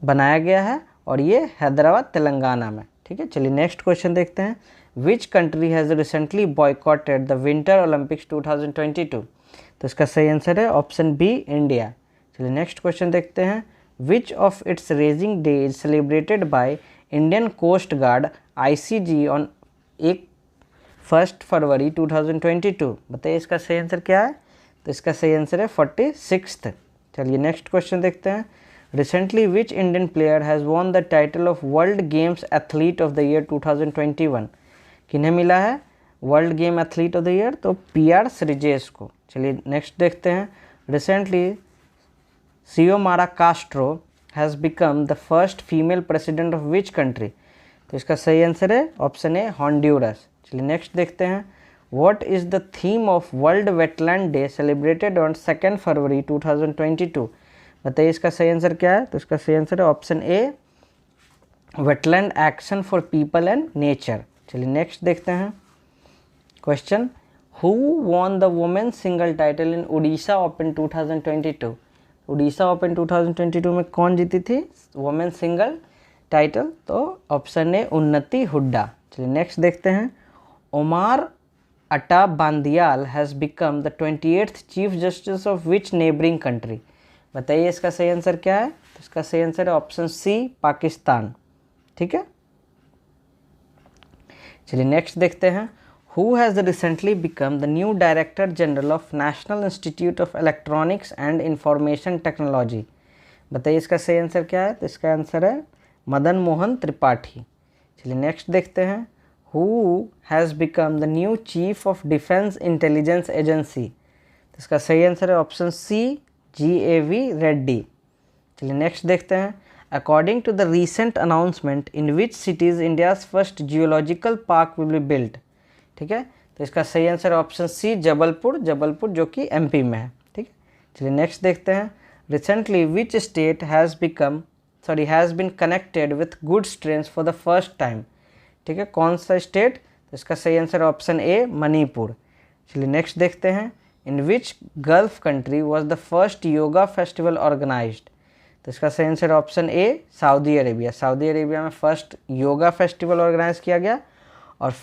बनाया गया है और ये हैदराबाद तेलंगाना में। ठीक है, चलिए नेक्स्ट क्वेश्चन देखते हैं। Which country has recently boycotted the winter Olympics 2022। तो इसका सही आंसर है ऑप्शन बी, इंडिया। चलिए नेक्स्ट क्वेश्चन देखते हैं। Which of its raising day is celebrated by Indian coast Guard ICG on 1 February 2022। बताइए इसका सही आंसर क्या है, तो इसका सही आंसर है 46th। चलिए नेक्स्ट क्वेश्चन देखते हैं। Recently which Indian player has won the title of world games athlete of the year 2021। किन्हें मिला है world game athlete of the year, तो PR श्रीजेश को। चलिए नेक्स्ट देखते हैं। Recently Xiomara Castro has become the first female president of which country? तो इसका सही आंसर है ऑप्शन ए हॉन्ड्यूरस। चलिए नेक्स्ट देखते हैं। What is the theme of world wetland day celebrated on 2 फरवरी 2022? बताइए इसका सही आंसर क्या है? तो इसका सही आंसर है option A wetland action for people and nature. चलिए नेक्स्ट देखते हैं question. Who won the women single title in Odisha open 2022? Odisha open 2022 में कौन जीती थी वुमेन सिंगल टाइटल? तो ऑप्शन ए उन्नति हुड्डा। चलिए नेक्स्ट देखते हैं। Umar Ata Bandial has become the 28th chief justice of which neighbouring country? बताइए इसका सही आंसर क्या है? तो इसका सही आंसर है ऑप्शन सी पाकिस्तान। ठीक है, चलिए नेक्स्ट देखते हैं। Who has recently become the new director general of national institute of electronics and information technology? बताइए इसका सही आंसर क्या है? तो इसका आंसर है मदन मोहन त्रिपाठी। चलिए नेक्स्ट देखते हैं। Who has become the new chief of defence intelligence agency? तो इसका सही आंसर है ऑप्शन सी GAV रेड्डी। चलिए नेक्स्ट देखते हैं। According to the recent announcement in which cities India's first geological park will be built? ठीक है, तो इसका सही आंसर है ऑप्शन सी जबलपुर जो कि MP में है। ठीक है, चलिए नेक्स्ट देखते हैं। Recently which state has been connected with goods trains for the first time? ठीक है, कौन सा स्टेट? तो इसका सही आंसर है ऑप्शन ए मणिपुर। चलिए नेक्स्ट देखते हैं। In which gulf country was the first yoga festival organised? तो इसका सही answer option A Saudi Arabia. Saudi Arabia में फर्स्ट योगा फेस्टिवल ऑर्गेनाइज किया गया और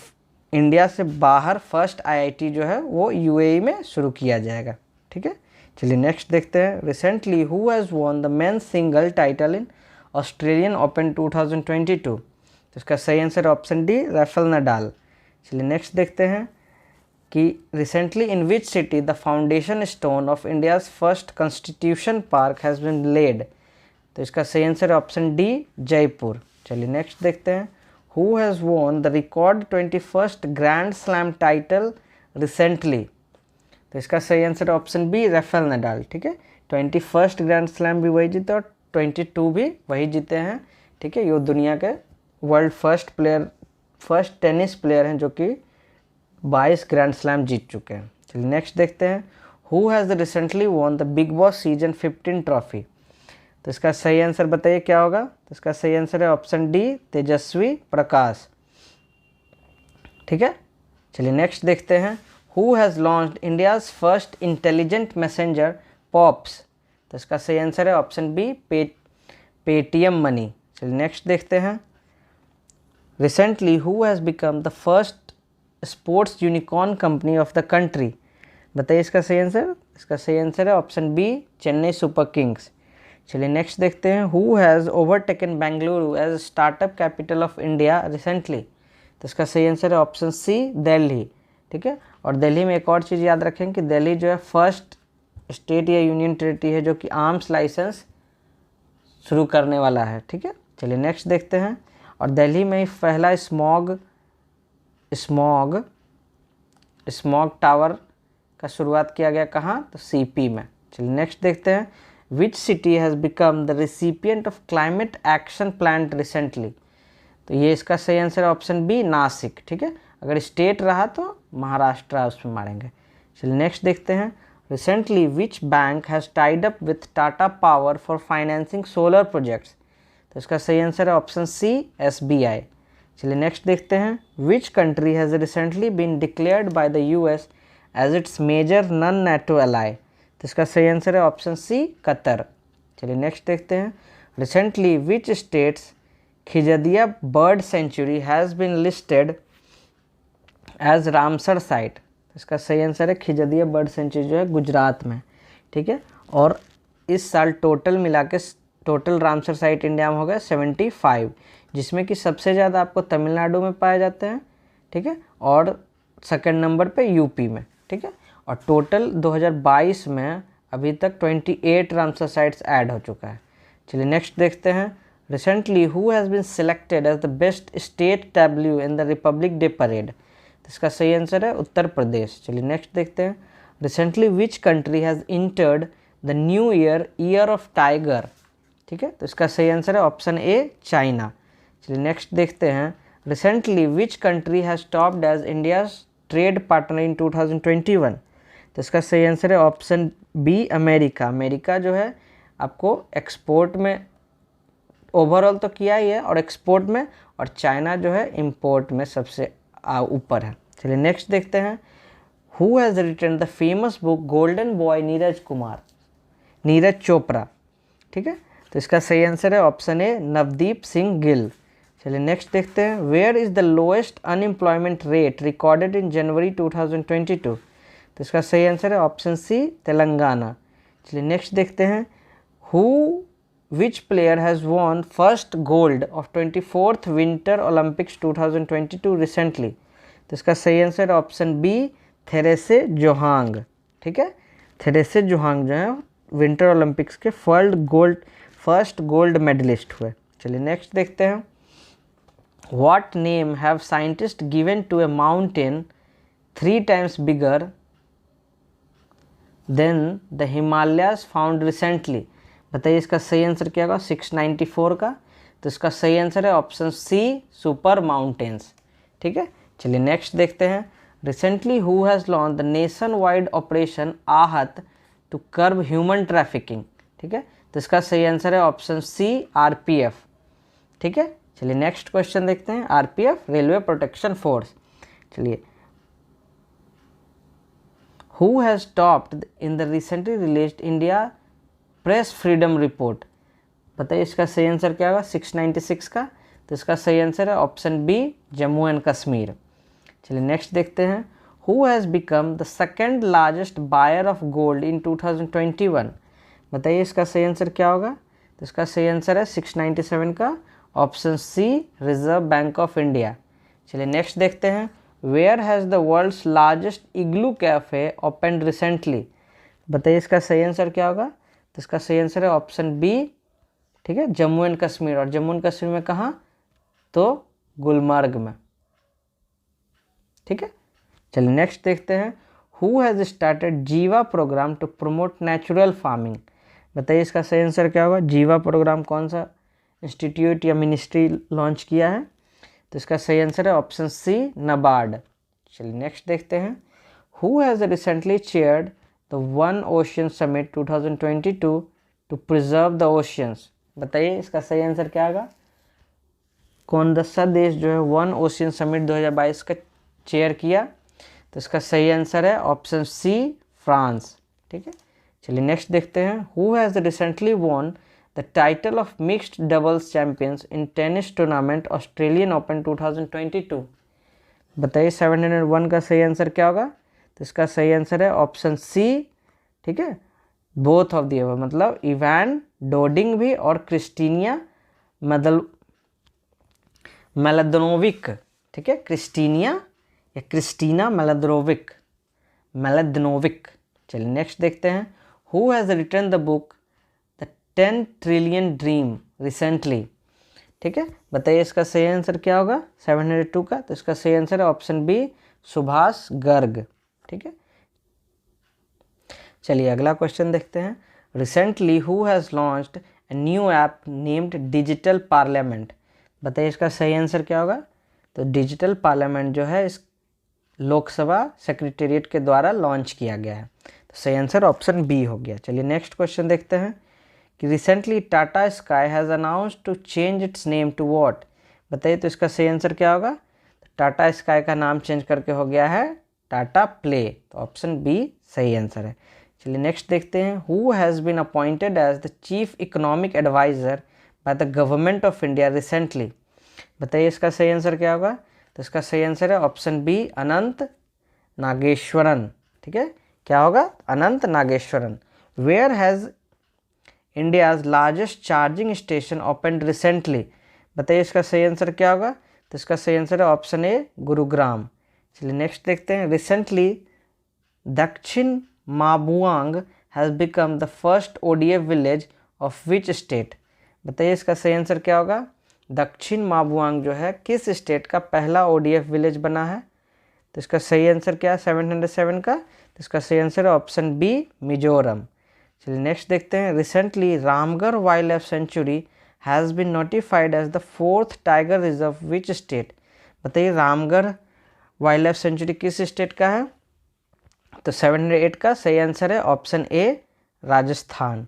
इंडिया से बाहर फर्स्ट IIT जो है वो UAE में शुरू किया जाएगा। ठीक है, चलिए नेक्स्ट देखते हैं। Recently who has won the men's single title in Australian Open 2022? तो इसका सही answer option D Rafael Nadal. चलिए नेक्स्ट देखते हैं कि recently in which city the foundation stone of India's first constitution park has been laid? तो इसका सही आंसर है ऑप्शन डी जयपुर। चलिए नेक्स्ट देखते हैं। Who has won the record 21st grand slam title recently? तो इसका सही आंसर है ऑप्शन बी राफेल नडाल। ठीक है, 21st ग्रैंड स्लैम भी वही जीते और 22 भी वही जीते हैं। ठीक है, ये दुनिया के वर्ल्ड फर्स्ट टेनिस प्लेयर हैं जो कि 22 ग्रैंड स्लैम जीत चुके हैं। चलिए नेक्स्ट देखते हैं। Who has recently won the big boss season 15 trophy? तो इसका सही आंसर बताइए क्या होगा? तो इसका सही आंसर है ऑप्शन डी तेजस्वी प्रकाश। ठीक है, चलिए नेक्स्ट देखते हैं। Who has launched India's first intelligent messenger POPs? तो इसका सही आंसर है ऑप्शन बी पेटीएम मनी। चलिए नेक्स्ट देखते हैं। Recently who has become the first sports unicorn company of the country? बताइए इसका सही आंसर। इसका सही आंसर है option B Chennai Super Kings. चलिए नेक्स्ट देखते हैं। Who has overtaken Bengaluru as startup capital of India recently? तो इसका सही आंसर है ऑप्शन सी दिल्ली। ठीक है, और दिल्ली में एक और चीज़ याद रखें कि दिल्ली जो है फर्स्ट स्टेट या यूनियन टेरिटरी है जो कि आर्म्स लाइसेंस शुरू करने वाला है। ठीक है, चलिए नेक्स्ट देखते हैं। और दिल्ली में ही पहला स्मॉग टावर का शुरुआत किया गया कहाँ? तो CP में। चलिए नेक्स्ट देखते हैं। Which city has become the recipient of climate action plan recently? तो ये इसका सही आंसर है ऑप्शन बी नासिक। ठीक है, अगर स्टेट रहा तो महाराष्ट्र उसमें मारेंगे। चलिए नेक्स्ट देखते हैं। Recently which bank has tied up with Tata power for financing solar projects? तो इसका सही आंसर है ऑप्शन सी SBI। चलिए नेक्स्ट देखते हैं। Which country has recently been declared by the US as its major non NATO ally? तो इसका सही आंसर है ऑप्शन सी कतर। चलिए नेक्स्ट देखते हैं। Recently which states Khijadiya bird sanctuary has been listed as Ramsar site? इसका सही answer है खिजदिया बर्ड सेंचुरी जो है गुजरात में। ठीक है, और इस साल टोटल रामसर साइट इंडिया में हो गया 75, जिसमें कि सबसे ज़्यादा आपको तमिलनाडु में पाए जाते हैं। ठीक है, और सेकंड नंबर पे UP में। ठीक है, और टोटल 2022 में अभी तक 28 रामसर साइट्स ऐड हो चुका है। चलिए नेक्स्ट देखते हैं। Recently who has been selected as the best state tableau in the Republic Day parade? तो इसका सही आंसर है उत्तर प्रदेश। चलिए नेक्स्ट देखते हैं। Recently which country has entered the new year of tiger. ठीक है, तो इसका सही आंसर है ऑप्शन ए चाइना। चलिए नेक्स्ट देखते हैं, recently which country has topped as India's trade partner in 2021। तो इसका सही आंसर है ऑप्शन बी अमेरिका। अमेरिका जो है आपको एक्सपोर्ट में ओवरऑल तो किया ही है और एक्सपोर्ट में, और चाइना जो है इंपोर्ट में सबसे ऊपर है। चलिए नेक्स्ट देखते हैं, who has written the famous book golden boy Neeraj Kumar, Neeraj Chopra. ठीक है, तो इसका सही आंसर है ऑप्शन ए नवदीप सिंह गिल। चलिए नेक्स्ट देखते हैं, where is the lowest unemployment rate recorded in January 2022। तो इसका सही आंसर है ऑप्शन सी तेलंगाना। चलिए नेक्स्ट देखते हैं, who which player has von first gold of 24th winter Olympics 2022 recently. तो इसका सही आंसर है ऑप्शन बी थेरेसे जोहांग। ठीक है, थेरेसे जोहांग जो है विंटर ओलंपिक्स के फर्स्ट गोल्ड मेडलिस्ट हुए। चलिए नेक्स्ट देखते हैं, what name have scientist given to a mountain 3 times bigger than the Himalayas found recently. बताइए इसका सही आंसर क्या होगा 694 का। तो इसका सही आंसर है ऑप्शन सी सुपर माउंटेन्स। ठीक है, चलिए नेक्स्ट देखते हैं, recently who has launch the nation wide operation आहत टू कर्ब ह्यूमन ट्रैफिकिंग। ठीक है, तो इसका सही आंसर है ऑप्शन सी आरपीएफ। ठीक है, चलिए नेक्स्ट क्वेश्चन देखते हैं, आरपीएफ रेलवे प्रोटेक्शन फोर्स। चलिए, who has topped in the recently released India press freedom report. बताइए इसका सही आंसर क्या होगा 696 का। तो इसका सही आंसर है option B Jammu and Kashmir. चलिए नेक्स्ट देखते हैं, who has become the second largest buyer of gold in 2021। बताइए इसका सही आंसर क्या होगा। तो इसका सही आंसर है 697 का, option C Reserve Bank of India. चलिए नेक्स्ट देखते हैं, where has the world's largest igloo cafe opened recently. बताइए इसका सही आंसर क्या होगा। तो इसका सही आंसर है ऑप्शन बी, ठीक है, जम्मू एंड कश्मीर। और जम्मू एंड कश्मीर में कहाँ, तो गुलमर्ग में। ठीक है, चलिए नेक्स्ट देखते हैं, who has started Jiva programme to promote natural farming. बताइए इसका सही आंसर क्या होगा। जीवा प्रोग्राम कौन सा इंस्टीट्यूट या मिनिस्ट्री लॉन्च किया है। तो इसका सही आंसर है ऑप्शन सी नाबार्ड। चलिए नेक्स्ट देखते हैं, who has recently chaired the One Ocean Summit 2022 to preserve the oceans. बताइए इसका सही आंसर क्या होगा। कौन सा देश जो है वन ओशियन समिट 2022 का चेयर किया। तो इसका सही आंसर है ऑप्शन सी फ्रांस। ठीक है, चलिए नेक्स्ट देखते हैं, who has recently won the title of mixed doubles champions in tennis tournament Australian Open 2022। बताइए 701 का सही आंसर क्या होगा। तो इसका सही आंसर है ऑप्शन सी, ठीक है, बोथ ऑफ दी अबव, मतलब इवान डोडिंग भी और क्रिस्टीनिया मेलादनोविक। ठीक है, क्रिस्टीनिया या क्रिस्टीना मेलादनोविक। चलिए नेक्स्ट देखते हैं, who has written the book The 10 trillion dream recently. ठीक है, बताइए इसका सही आंसर क्या होगा 702 का। तो इसका सही आंसर है ऑप्शन बी सुभाष गर्ग। ठीक है, चलिए अगला क्वेश्चन देखते हैं, recently who has launched a new app named digital parliament. बताइए इसका सही आंसर क्या होगा। तो डिजिटल पार्लियामेंट जो है इस लोकसभा सेक्रेटेरिएट के द्वारा लॉन्च किया गया है। तो सही आंसर ऑप्शन बी हो गया। चलिए नेक्स्ट क्वेश्चन देखते हैं कि recently Tata Sky has announced to change its name to what. बताइए तो इसका सही आंसर क्या होगा। तो टाटा स्काई का नाम चेंज करके हो गया है टाटा प्ले। तो ऑप्शन बी सही आंसर है। चलिए नेक्स्ट देखते हैं, who has been appointed as the chief economic adviser by the government of India recently. बताइए इसका सही आंसर क्या होगा। तो इसका सही आंसर है ऑप्शन बी अनंत नागेश्वरन। ठीक है, क्या होगा Anantha Nageswaran. Where has India's largest charging station opened recently. बताइए इसका सही आंसर क्या होगा। तो इसका सही आंसर है ऑप्शन ए गुरुग्राम। चलिए नेक्स्ट देखते हैं, recently Dakshin Mabuang has become the first ODF village of which state. बताइए इसका सही आंसर क्या होगा। दक्षिण माबुआंग जो है किस स्टेट का पहला ओडीएफ विलेज बना है। तो इसका सही आंसर क्या है 707 का। तो इसका सही आंसर है ऑप्शन बी मिजोरम। चलिए नेक्स्ट देखते हैं। Recently Ramgarh wild life sanctuary has been notified as the 4th tiger reserve which state. बताइए रामगढ़ वाइल्ड लाइफ सेंचुरी किस स्टेट का है? तो 708 का सही आंसर है ऑप्शन ए राजस्थान।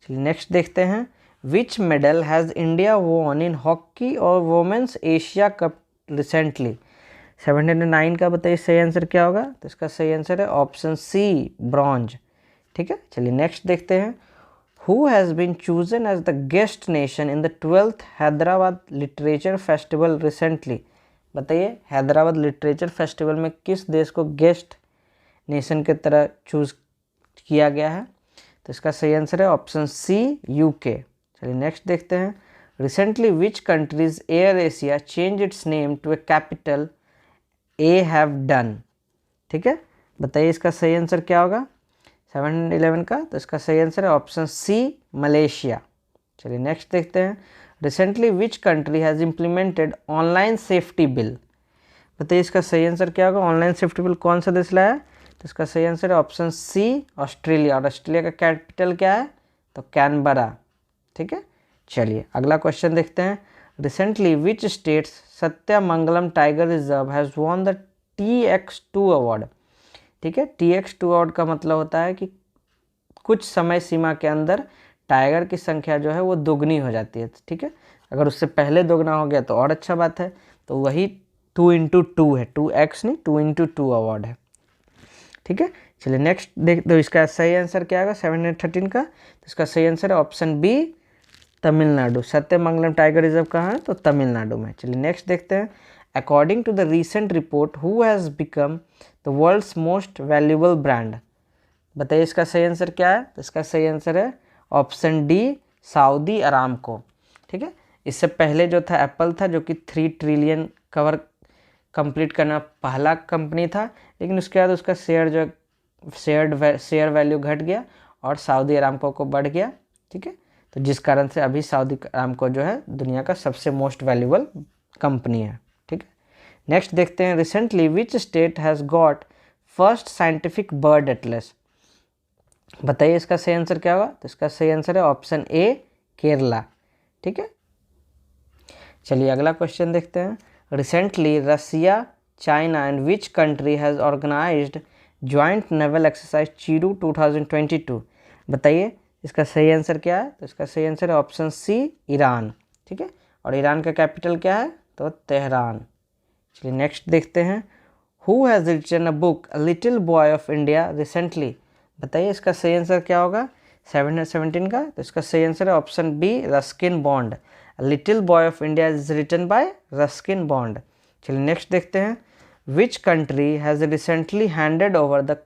चलिए नेक्स्ट देखते हैं। विच medal has India won in hockey और वुमेन्स एशिया कप रिसेंटली। 709 का बताइए सही आंसर क्या होगा? तो इसका सही आंसर है ऑप्शन सी ब्रॉन्ज। ठीक है, चलिए नेक्स्ट देखते हैं। Who has been chosen as the guest nation in the 12th Hyderabad literature festival recently. बताइए हैदराबाद लिटरेचर फेस्टिवल में किस देश को गेस्ट नेशन की तरह चूज किया गया है? तो इसका सही आंसर है ऑप्शन सी यूके। चलिए नेक्स्ट देखते हैं। Recently which countries Air Asia change its name to a capital A have done. ठीक है, बताइए इसका सही आंसर क्या होगा 711 का? तो इसका सही आंसर है ऑप्शन सी मलेशिया। चलिए नेक्स्ट देखते हैं। Recently which country has implemented online safety bill. बताइए इसका सही आंसर क्या होगा? ऑनलाइन सेफ्टी बिल कौन सा देश लाया है? तो इसका सही आंसर है ऑप्शन सी ऑस्ट्रेलिया। और ऑस्ट्रेलिया का कैपिटल क्या है? तो कैनबरा। ठीक है, चलिए अगला क्वेश्चन देखते हैं। Recently which states Sathyamangalam tiger reserve has won the TX2 award. ठीक है, TX2 अवार्ड का मतलब होता है कि कुछ समय सीमा के अंदर टाइगर की संख्या जो है वो दोगुनी हो जाती है। ठीक है, अगर उससे पहले दोगुना हो गया तो और अच्छा बात है। तो वही 2x2 है, 2x नहीं 2x2 अवार्ड है। ठीक है, चलिए नेक्स्ट देख दो। इसका सही आंसर क्या होगा 713 का? तो इसका सही आंसर है option B Tamil Nadu. Sathyamangalam tiger reserve कहाँ है? तो तमिलनाडु में। चलिए नेक्स्ट देखते हैं। According to the recent report who has become the world's most valuable brand. बताइए इसका सही आंसर क्या है? तो इसका सही आंसर है ऑप्शन डी सऊदी अरामको। ठीक है, इससे पहले जो था एप्पल था, जो कि 3 ट्रिलियन कवर कंप्लीट करना पहला कंपनी था, लेकिन उसके बाद उसका शेयर वैल्यू घट गया और सऊदी अरामको को बढ़ गया। ठीक है, तो जिस कारण से अभी सऊदी अरामको जो है दुनिया का सबसे मोस्ट वैल्यूएबल कंपनी है। ठीक है, नेक्स्ट देखते हैं। Recently which state has got first scientific bird Atlas. बताइए इसका सही आंसर क्या होगा? तो इसका सही आंसर है ऑप्शन ए केरला। ठीक है, चलिए अगला क्वेश्चन देखते हैं। Recently Russia China and which country has organised joint naval exercise चीरू 2022। बताइए इसका सही आंसर क्या है? तो इसका सही आंसर है ऑप्शन सी ईरान। ठीक है, और ईरान का कैपिटल क्या है? तो तेहरान। चलिए नेक्स्ट देखते हैं। Who has written a book A Little Boy of India recently. बताइए इसका सही आंसर क्या होगा 717 का? तो इसका सही आंसर है option B Ruskin Bond. Little Boy of India is written by Ruskin Bond. चलिए नेक्स्ट देखते हैं। Which country has recently handed over the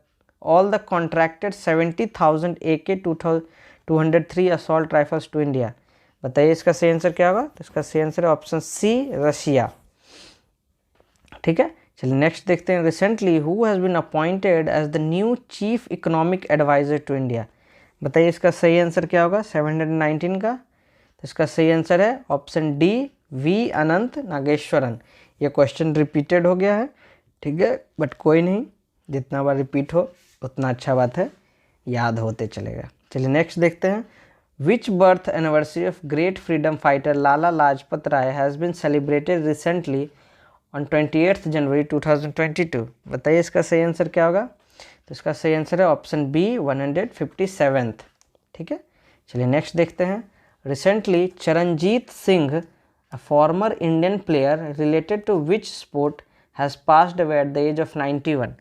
all the contracted 70,000 AK-203 assault rifles to India. बताइए इसका सही आंसर क्या होगा? तो इसका सही आंसर है ऑप्शन सी रशिया। ठीक है, चलिए नेक्स्ट देखते हैं। Recently who has been appointed as the new chief economic adviser to India. बताइए इसका सही आंसर क्या होगा 719 का? तो इसका सही आंसर है ऑप्शन डी वी अनंत नागेश्वरन। ये क्वेश्चन रिपीटेड हो गया है, ठीक है, बट कोई नहीं, जितना बार रिपीट हो उतना अच्छा बात है, याद होते चलेगा। चलिए नेक्स्ट देखते हैं। Which birth anniversary of great freedom fighter Lala Lajpat Rai has been celebrated recently on 28 January 2022। बताइए इसका सही आंसर क्या होगा? तो इसका सही आंसर है ऑप्शन बी 157th। ठीक है, चलिए नेक्स्ट देखते हैं। Recently Charanjit Singh a former Indian player related to which sport has passed away at the age of 91।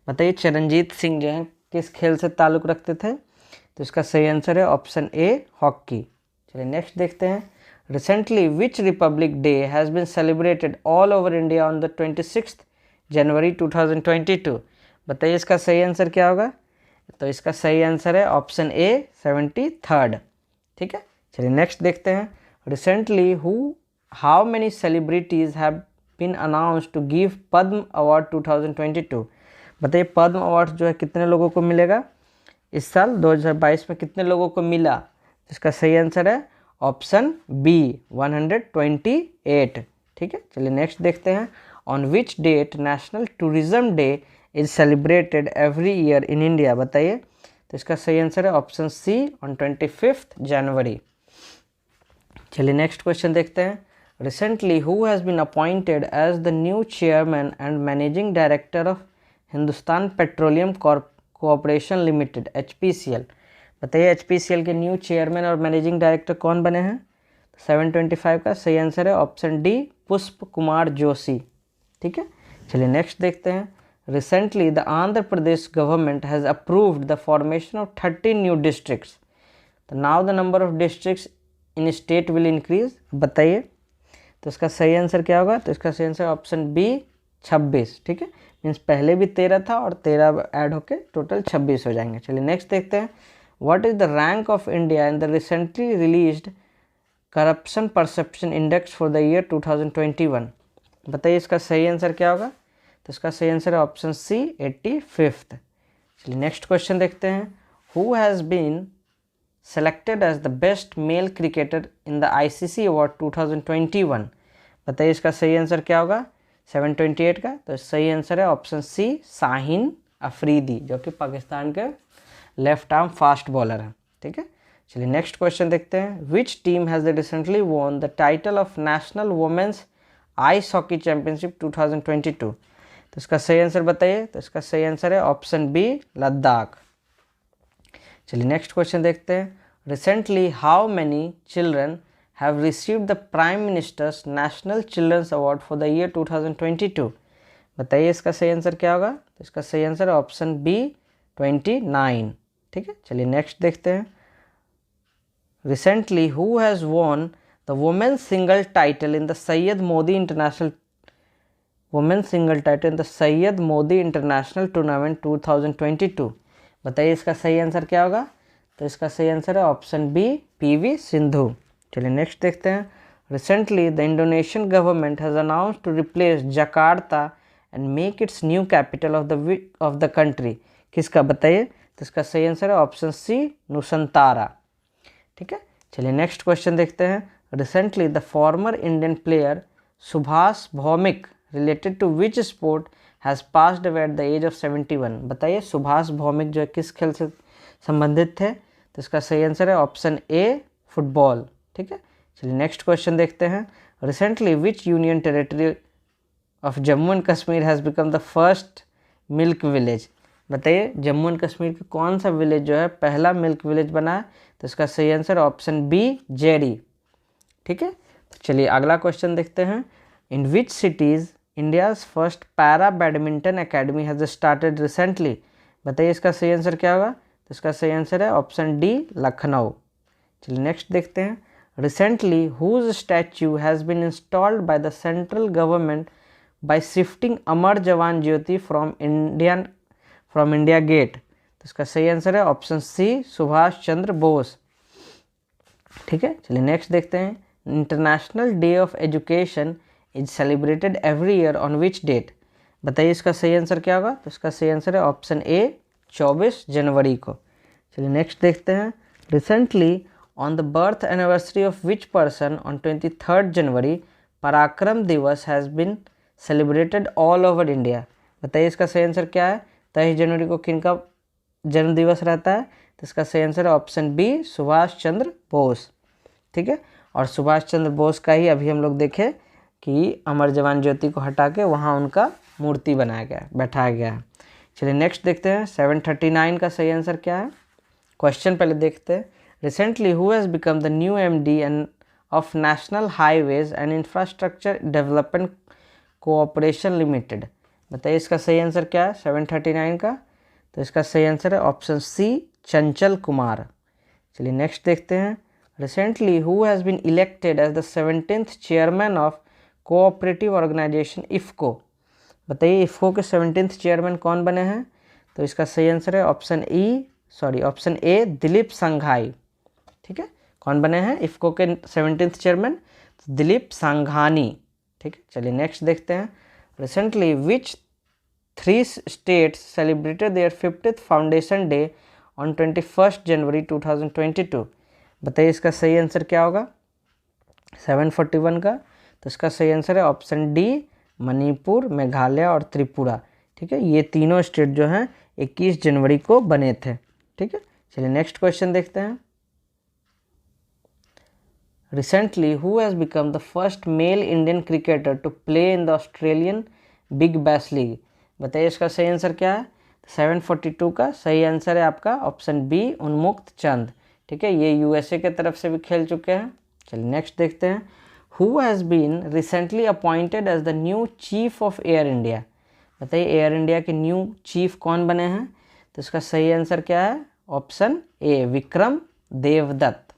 बताइए चरणजीत सिंह जो हैं किस खेल से ताल्लुक़ रखते थे? तो इसका सही आंसर है ऑप्शन ए हॉकी। चलिए नेक्स्ट देखते हैं। Recently which Republic Day has been celebrated all over India on the 26 January 2022। बताइए इसका सही आंसर क्या होगा? तो इसका सही आंसर है ऑप्शन ए 73rd। ठीक है, चलिए नेक्स्ट देखते हैं। Recently how many celebrities have been announced to give Padma award 2022। बताइए पद्म अवार्ड जो है कितने लोगों को मिलेगा इस साल 2022 में, कितने लोगों को मिला? इसका सही आंसर है ऑप्शन बी 128। ठीक है, चलिए नेक्स्ट देखते हैं। On which date national tourism day is celebrated every year in India? बताइए। तो इसका सही आंसर है ऑप्शन सी, ऑन 25 जनवरी। चलिए नेक्स्ट क्वेश्चन देखते हैं। Recently who has been appointed as the new chairman and managing director of Hindustan petroleum cooperation limited, HPCL? बताइए HPCL के न्यू चेयरमैन और मैनेजिंग डायरेक्टर कौन बने हैं? 725 का सही आंसर है ऑप्शन डी, पुष्प कुमार जोशी। ठीक है, चलिए नेक्स्ट देखते हैं। Recently the Andhra Pradesh government has approved the formation of 30 new districts, तो now the number of districts in state will increase. बताइए। तो इसका सही आंसर क्या होगा? तो इसका सही आंसर ऑप्शन बी, 26। ठीक है, मीन्स पहले भी 13 था और 13 ऐड होके टोटल 26 हो जाएंगे। चलिए नेक्स्ट देखते हैं। What is the rank of India in the recently released corruption perception index for the year 2021? बताइए इसका सही आंसर क्या होगा? तो इसका सही आंसर है ऑप्शन सी, 85th। चलिए नेक्स्ट क्वेश्चन देखते हैं। Who has been selected as the best male cricketer in the ICC Award 2021? बताइए इसका सही आंसर क्या होगा? 728 का। तो सही आंसर है ऑप्शन सी, शाहीन अफरीदी, जो कि पाकिस्तान के लेफ्ट आर्म फास्ट बॉलर हैं। ठीक है, चलिए नेक्स्ट क्वेश्चन देखते हैं। Which team has recently won the title of national women's ice hockey championship 2022? तो इसका सही आंसर बताइए। तो इसका सही आंसर है ऑप्शन बी, लद्दाख। चलिए नेक्स्ट क्वेश्चन देखते हैं। Recently how many children have received the prime minister's national children's award for the year 2022? बताइए इसका सही आंसर क्या होगा? तो इसका सही आंसर है ऑप्शन बी, 29। ठीक है, चलिए नेक्स्ट देखते हैं। Recently who has won the women's single title in the Syed Modi international tournament 2022? बताइए इसका सही आंसर क्या होगा? तो इसका सही आंसर है ऑप्शन बी, PV सिंधु। चलिए नेक्स्ट देखते हैं। Recently the Indonesian government has announced to replace Jakarta and make its new capital of the country. किसका? बताइए। तो इसका सही आंसर है ऑप्शन सी, नुसंतारा। ठीक है, चलिए नेक्स्ट क्वेश्चन देखते हैं। Recently the former Indian player Subhash Bhowmick related to which sport has passed away at the age of 71? बताइए सुभाष भौमिक जो है किस खेल से संबंधित थे? तो इसका सही आंसर है ऑप्शन ए, फुटबॉल। ठीक है, चलिए नेक्स्ट क्वेश्चन देखते हैं। Recently which union territory of Jammu and Kashmir has become the first milk village? बताइए जम्मू एंड कश्मीर का कौन सा विलेज जो है पहला मिल्क विलेज बना है? तो इसका सही आंसर ऑप्शन बी, जेडी। ठीक है, तो चलिए अगला क्वेश्चन देखते हैं। In which cities India's first para badminton academy has started recently? बताइए इसका सही आंसर क्या होगा? तो इसका सही आंसर है ऑप्शन डी, लखनऊ। चलिए नेक्स्ट देखते हैं। Recently whose statue has been installed by the central government by shifting Amar Jawan Jyoti from India gate? तो इसका सही आंसर है ऑप्शन सी, सुभाष चंद्र बोस। ठीक है, चलिए नेक्स्ट देखते हैं। International day of education is celebrated every year on which date? बताइए इसका सही आंसर क्या होगा? तो इसका सही आंसर है ऑप्शन ए, 24 जनवरी को। चलिए नेक्स्ट देखते हैं। Recently on the birth anniversary of which person on 23 January Parakram Diwas has been celebrated all over India? बताइए इसका सही आंसर क्या है? 23 जनवरी को किन का जन्म दिवस रहता है? तो इसका सही आंसर है ऑप्शन बी, सुभाष चंद्र बोस। ठीक है, और सुभाष चंद्र बोस का ही अभी हम लोग देखे कि अमर जवान ज्योति को हटा के वहाँ उनका मूर्ति बनाया गया है, बैठाया गया है। चलिए नेक्स्ट देखते हैं। 739 का सही आंसर क्या है? क्वेश्चन पहले देखते हैं। Recently who has become the new MD of national highways and infrastructure development cooperation limited? बताइए इसका सही आंसर क्या है 739 का? तो इसका सही आंसर है ऑप्शन सी, चंचल कुमार। चलिए नेक्स्ट देखते हैं। Recently who has been elected as the 17th chairman of cooperative organisation IFFCO? बताइए इफ़को के 17th चेयरमैन कौन बने हैं? तो इसका सही आंसर है ऑप्शन ए, दिलीप संघाई। ठीक है, कौन बने हैं इफ़को के 17th चेयरमैन? दिलीप संघानी। ठीक है, चलिए नेक्स्ट देखते हैं। Recently which 3 states celebrated their 50th foundation day on 21 January 2022? बताइए इसका सही आंसर क्या होगा? 741 का। तो इसका सही आंसर है ऑप्शन डी, मणिपुर, मेघालय और त्रिपुरा। ठीक है, ये तीनों स्टेट जो हैं 21 जनवरी को बने थे। ठीक है, चलिए नेक्स्ट क्वेश्चन देखते हैं। Recently who has become the first male Indian cricketer to play in the Australian big bash league? बताइए इसका सही आंसर क्या है। 742 का सही आंसर है आपका ऑप्शन बी, उन्मुक्त चंद। ठीक है, ये यूएसए के तरफ से भी खेल चुके हैं। चलिए नेक्स्ट देखते हैं। Who has been recently appointed as the new chief of Air India? बताइए एयर इंडिया के न्यू चीफ कौन बने हैं? तो इसका सही आंसर क्या है, ऑप्शन ए, विक्रम देवदत्त।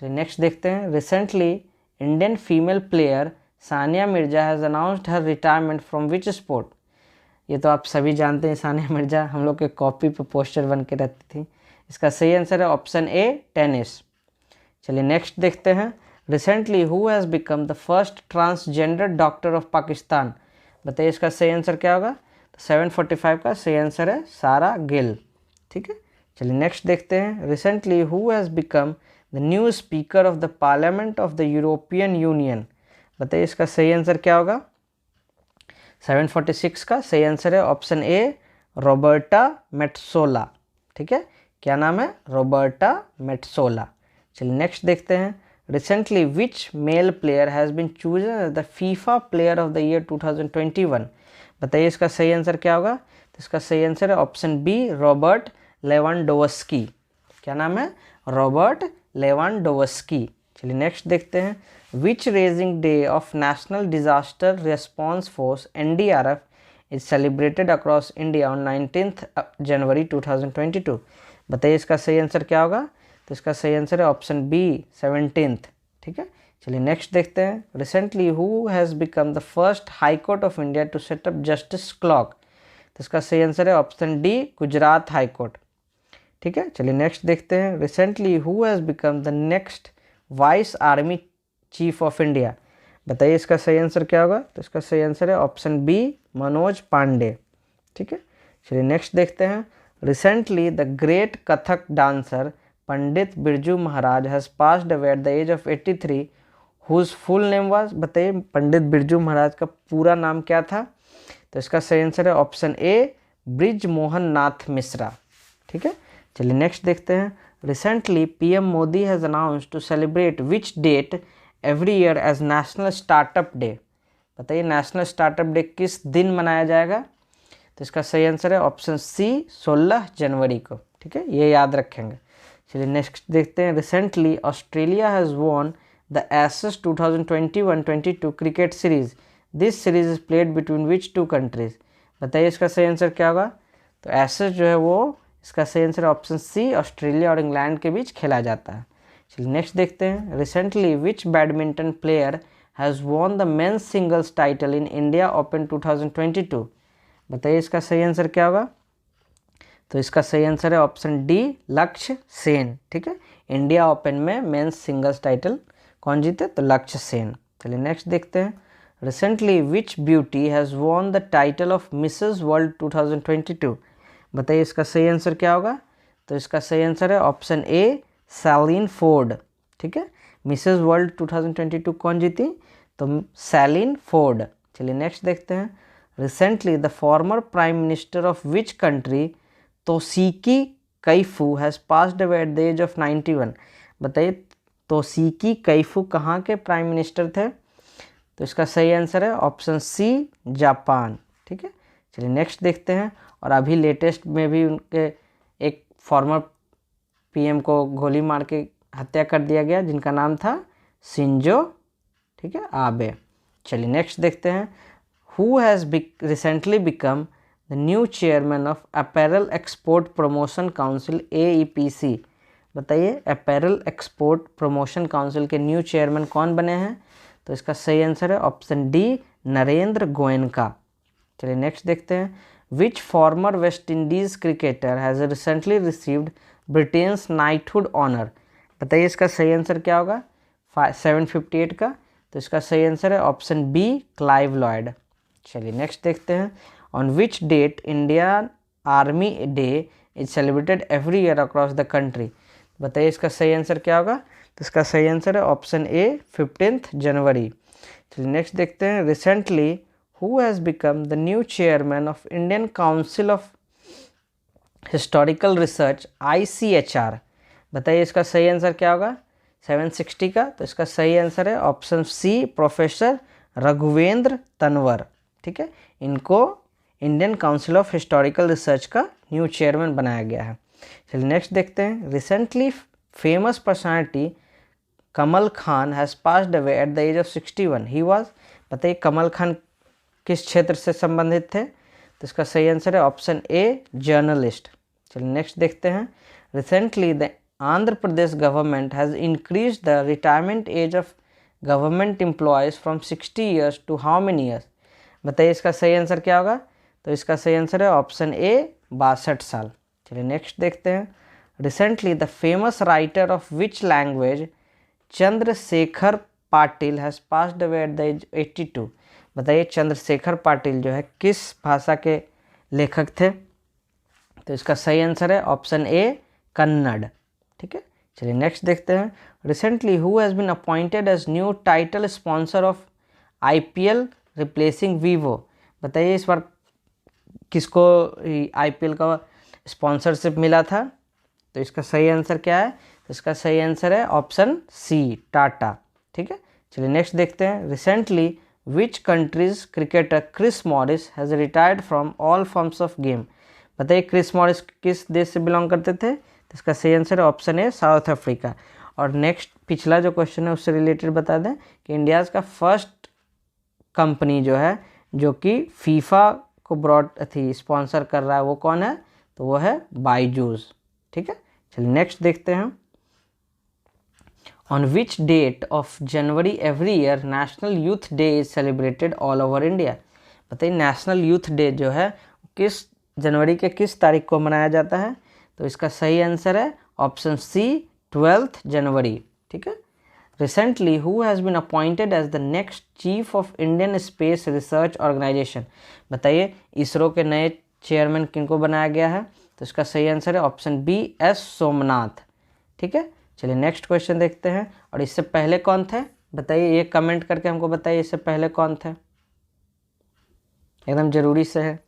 चलिए नेक्स्ट देखते हैं। Recently Indian female player Sania Mirza has announced her retirement from which sport? ये तो आप सभी जानते हैं, सानिया मिर्जा हम लोग के कॉपी पे पोस्टर बन के रहती थी। इसका सही आंसर है ऑप्शन ए, टेनिस। चलिए नेक्स्ट देखते हैं। Recently who has become the first transgender doctor of Pakistan? बताइए इसका सही आंसर क्या होगा। तो 745 का सही आंसर है सारा गिल। ठीक है, चलिए नेक्स्ट देखते हैं। Recently who has become the new speaker of the parliament of the European union? बताइए इसका सही आंसर क्या होगा। 746 का सही आंसर है ऑप्शन ए, रॉबर्टा मेट्सोला। ठीक है, क्या नाम है, रॉबर्टा मेट्सोला। चलिए नेक्स्ट देखते हैं। Recently which male player has been chosen as the FIFA player of the year 2021? बताइए इसका सही आंसर क्या होगा। तो इसका सही आंसर है ऑप्शन बी, रॉबर्ट लेवांडोव्स्की। क्या नाम है, रॉबर्ट लेवांडोव्स्की। चलिए नेक्स्ट देखते हैं। Which raising day of national disaster response force NDRF is celebrated across India on 19 January 2022? बताइए इसका सही आंसर क्या होगा। तो इसका सही आंसर है ऑप्शन बी, 17th। ठीक है, चलिए नेक्स्ट देखते हैं। Recently who has become the first high court of India to set up justice clock? तो इसका सही आंसर है option D, Gujarat high court. ठीक है, चलिए नेक्स्ट देखते हैं। Recently who has become the next vice army chief of India? बताइए इसका सही आंसर क्या होगा। तो इसका सही आंसर है ऑप्शन बी, मनोज पांडे। ठीक है, चलिए नेक्स्ट देखते हैं। Recently the great Kathak dancer Pandit Birju Maharaj has passed away at the age of 83 whose full name was? बताइए पंडित बिरजू महाराज का पूरा नाम क्या था। तो इसका सही आंसर है ऑप्शन ए, ब्रिज मोहन नाथ मिश्रा। ठीक है, चलिए नेक्स्ट देखते हैं। Recently PM Modi has announced to celebrate which date every year as national startup day? बताइए नेशनल स्टार्टअप डे किस दिन मनाया जाएगा। तो इसका सही आंसर है ऑप्शन सी, 16 जनवरी को। ठीक है, ये याद रखेंगे। चलिए नेक्स्ट देखते हैं। Recently Australia has won the Ashes 2021-22 cricket series. This series is played between which two countries? बताइए इसका सही आंसर क्या होगा। तो एशेज जो है वो, इसका सही आंसर ऑप्शन सी, ऑस्ट्रेलिया और इंग्लैंड के बीच खेला जाता है। चलिए नेक्स्ट देखते हैं। Recently which badminton player has won the men's singles title in India open 2022? बताइए इसका सही आंसर क्या होगा। तो इसका सही आंसर है ऑप्शन डी, लक्ष्य सेन। ठीक है, इंडिया ओपन में मेंस सिंगल्स टाइटल कौन जीते? तो लक्ष्य सेन। चलिए नेक्स्ट देखते हैं। Recently which beauty has won the title of Mrs world 2022? बताइए इसका सही आंसर क्या होगा। तो इसका सही आंसर है ऑप्शन ए, सैलिन फोर्ड। ठीक है, मिसेस वर्ल्ड 2022 कौन जीती? तो सैलिन फोर्ड। चलिए नेक्स्ट देखते हैं। Recently the former prime minister of which country Toshiki Kaifu has passed away at the age of 91? बताइए तोशिकी कैफू कहाँ के प्राइम मिनिस्टर थे? तो इसका सही आंसर है ऑप्शन सी, जापान। ठीक है, चलिए नेक्स्ट देखते हैं। और अभी लेटेस्ट में भी उनके एक फॉर्मर PM को गोली मार के हत्या कर दिया गया, जिनका नाम था शिंजो, ठीक है, आबे। चलिए नेक्स्ट देखते हैं। Who has recently become the new chairman of apparel export promotion council AEPC? बताइए अपैरल एक्सपोर्ट प्रमोशन काउंसिल के न्यू चेयरमैन कौन बने हैं? तो इसका सही आंसर है ऑप्शन डी, नरेंद्र गोयनका। चलिए नेक्स्ट देखते हैं। Which former West Indies cricketer has recently received Britain's knighthood honour? बताइए इसका सही आंसर क्या होगा। 758 का। तो इसका सही आंसर है ऑप्शन बी, क्लाइव लॉयड। चलिए नेक्स्ट देखते हैं। On which date Indian army day is celebrated every year across the country? बताइए इसका सही आंसर क्या होगा। तो इसका सही आंसर है ऑप्शन ए, 15 जनवरी। चलिए नेक्स्ट देखते हैं। Recently who has become the new chairman of Indian council of historical research ICHR। बताइए इसका सही आंसर क्या होगा 760 का। तो इसका सही आंसर है option C, professor Raghuvendra Tanwar. ठीक है, इनको Indian council of historical research का न्यू चेयरमैन बनाया गया है। चलिए नेक्स्ट देखते हैं। Recently famous personality Kamal Khan has passed away at the age of 61। He was, बताइए कमल खान किस क्षेत्र से संबंधित थे? तो इसका सही आंसर है ऑप्शन ए, जर्नलिस्ट। चलिए नेक्स्ट देखते हैं। Recently the Andhra Pradesh government has increase the retirement age of government employees from 60 years to how many years? बताइए इसका सही आंसर क्या होगा? तो इसका सही आंसर है ऑप्शन ए, 62 साल। चलिए नेक्स्ट देखते हैं। Recently the famous writer of which language Chandrashekhar Patil has passed away at the age 82। बताइए चंद्रशेखर पाटिल जो है किस भाषा के लेखक थे? तो इसका सही आंसर है ऑप्शन ए, कन्नड़। ठीक है, चलिए नेक्स्ट देखते हैं। Recently who has been appointed as new title sponsor of IPL replacing Vivo? बताइए इस बार किसको IPL का स्पॉन्सरशिप मिला था? तो इसका सही आंसर क्या है? तो इसका सही आंसर है ऑप्शन सी, टाटा। ठीक है, चलिए नेक्स्ट देखते हैं। Recently which country's cricketer Chris Morris has retired from all forms of game? बताइए क्रिस मॉरिस किस देश से बिलोंग करते थे? तो इसका सही आंसर है ऑप्शन ए, साउथ अफ्रीका। और नेक्स्ट पिछला जो क्वेश्चन है उससे रिलेटेड बता दें कि इंडियाज़ का फर्स्ट कंपनी जो है जो कि फीफा को स्पॉन्सर कर रहा है वो कौन है? तो वो है बायजूस। ठीक है, चलिए नेक्स्ट देखते हैं। On which date of January every year national youth day is celebrated all over India? बताइए नेशनल यूथ डे जो है किस जनवरी के किस तारीख को मनाया जाता है? तो इसका सही आंसर है ऑप्शन सी, 12 जनवरी। ठीक है, recently who has been appointed as the next chief of Indian space research organisation? बताइए इसरो के नए चेयरमैन किनको बनाया गया है? तो इसका सही आंसर है ऑप्शन बी, S सोमनाथ। ठीक है, चलिए नेक्स्ट क्वेश्चन देखते हैं। और इससे पहले कौन थे? बताइए, ये कमेंट करके हमको बताइए इससे पहले कौन थे, एकदम जरूरी से है।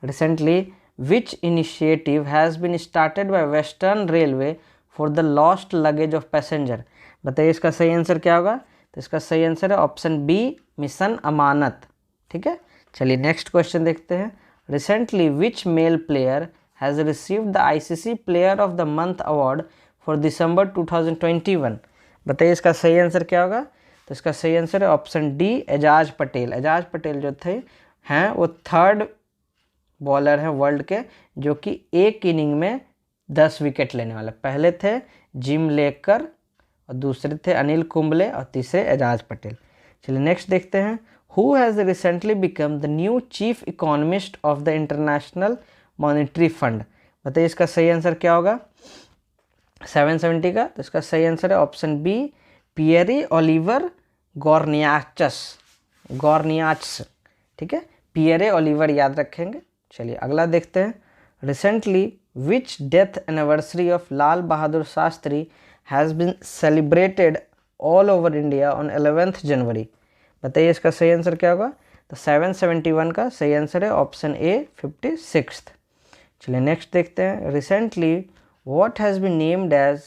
Recently which initiative has been started by western railway for the lost luggage of passenger? बताइए इसका सही आंसर क्या होगा? तो इसका सही आंसर है ऑप्शन बी, मिशन अमानत। ठीक है, चलिए नेक्स्ट क्वेश्चन देखते हैं। Recently which male player has received the ICC player of the month award for December 2021? बताइए इसका सही आंसर क्या होगा? तो इसका सही आंसर है ऑप्शन डी, एजाज पटेल। एजाज पटेल जो थे हैं वो 3rd बॉलर हैं वर्ल्ड के जो कि एक इनिंग में 10 विकेट लेने वाले। पहले थे जिम लेकर और दूसरे थे अनिल कुंबले और तीसरे एजाज पटेल। चलिए नेक्स्ट देखते हैं। Who has recently become the new chief economist of the international monetary fund? बताइए इसका सही आंसर क्या होगा 770 का? तो इसका सही आंसर है ऑप्शन बी, पियरे ओलिवर गॉर्नियाच्स। ठीक है, पियरे ओलिवर याद रखेंगे। चलिए अगला देखते हैं। Recently which death anniversary of Lal Bahadur Shastri has been celebrated all over India on 11th January? बताइए इसका सही आंसर क्या होगा? तो 771 का सही आंसर है ऑप्शन ए, 56th। चलिए नेक्स्ट देखते हैं। Recently what has been named as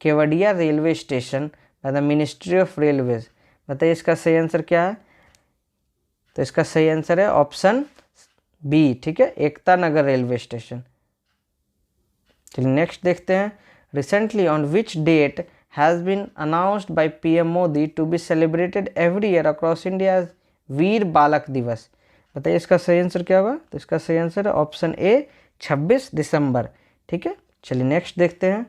Kevadia railway station by the ministry of railways? बताइए इसका सही आंसर क्या है? तो इसका सही आंसर है ऑप्शन बी। ठीक है, एकता नगर रेलवे स्टेशन। चलिए नेक्स्ट देखते हैं। Recently on which date has been announced by PM Modi to be celebrated every year across India as Veer Balak Diwas? बताइए इसका सही आंसर क्या होगा? तो इसका सही आंसर है ऑप्शन ए, 26 दिसंबर। ठीक है, चलिए नेक्स्ट देखते हैं।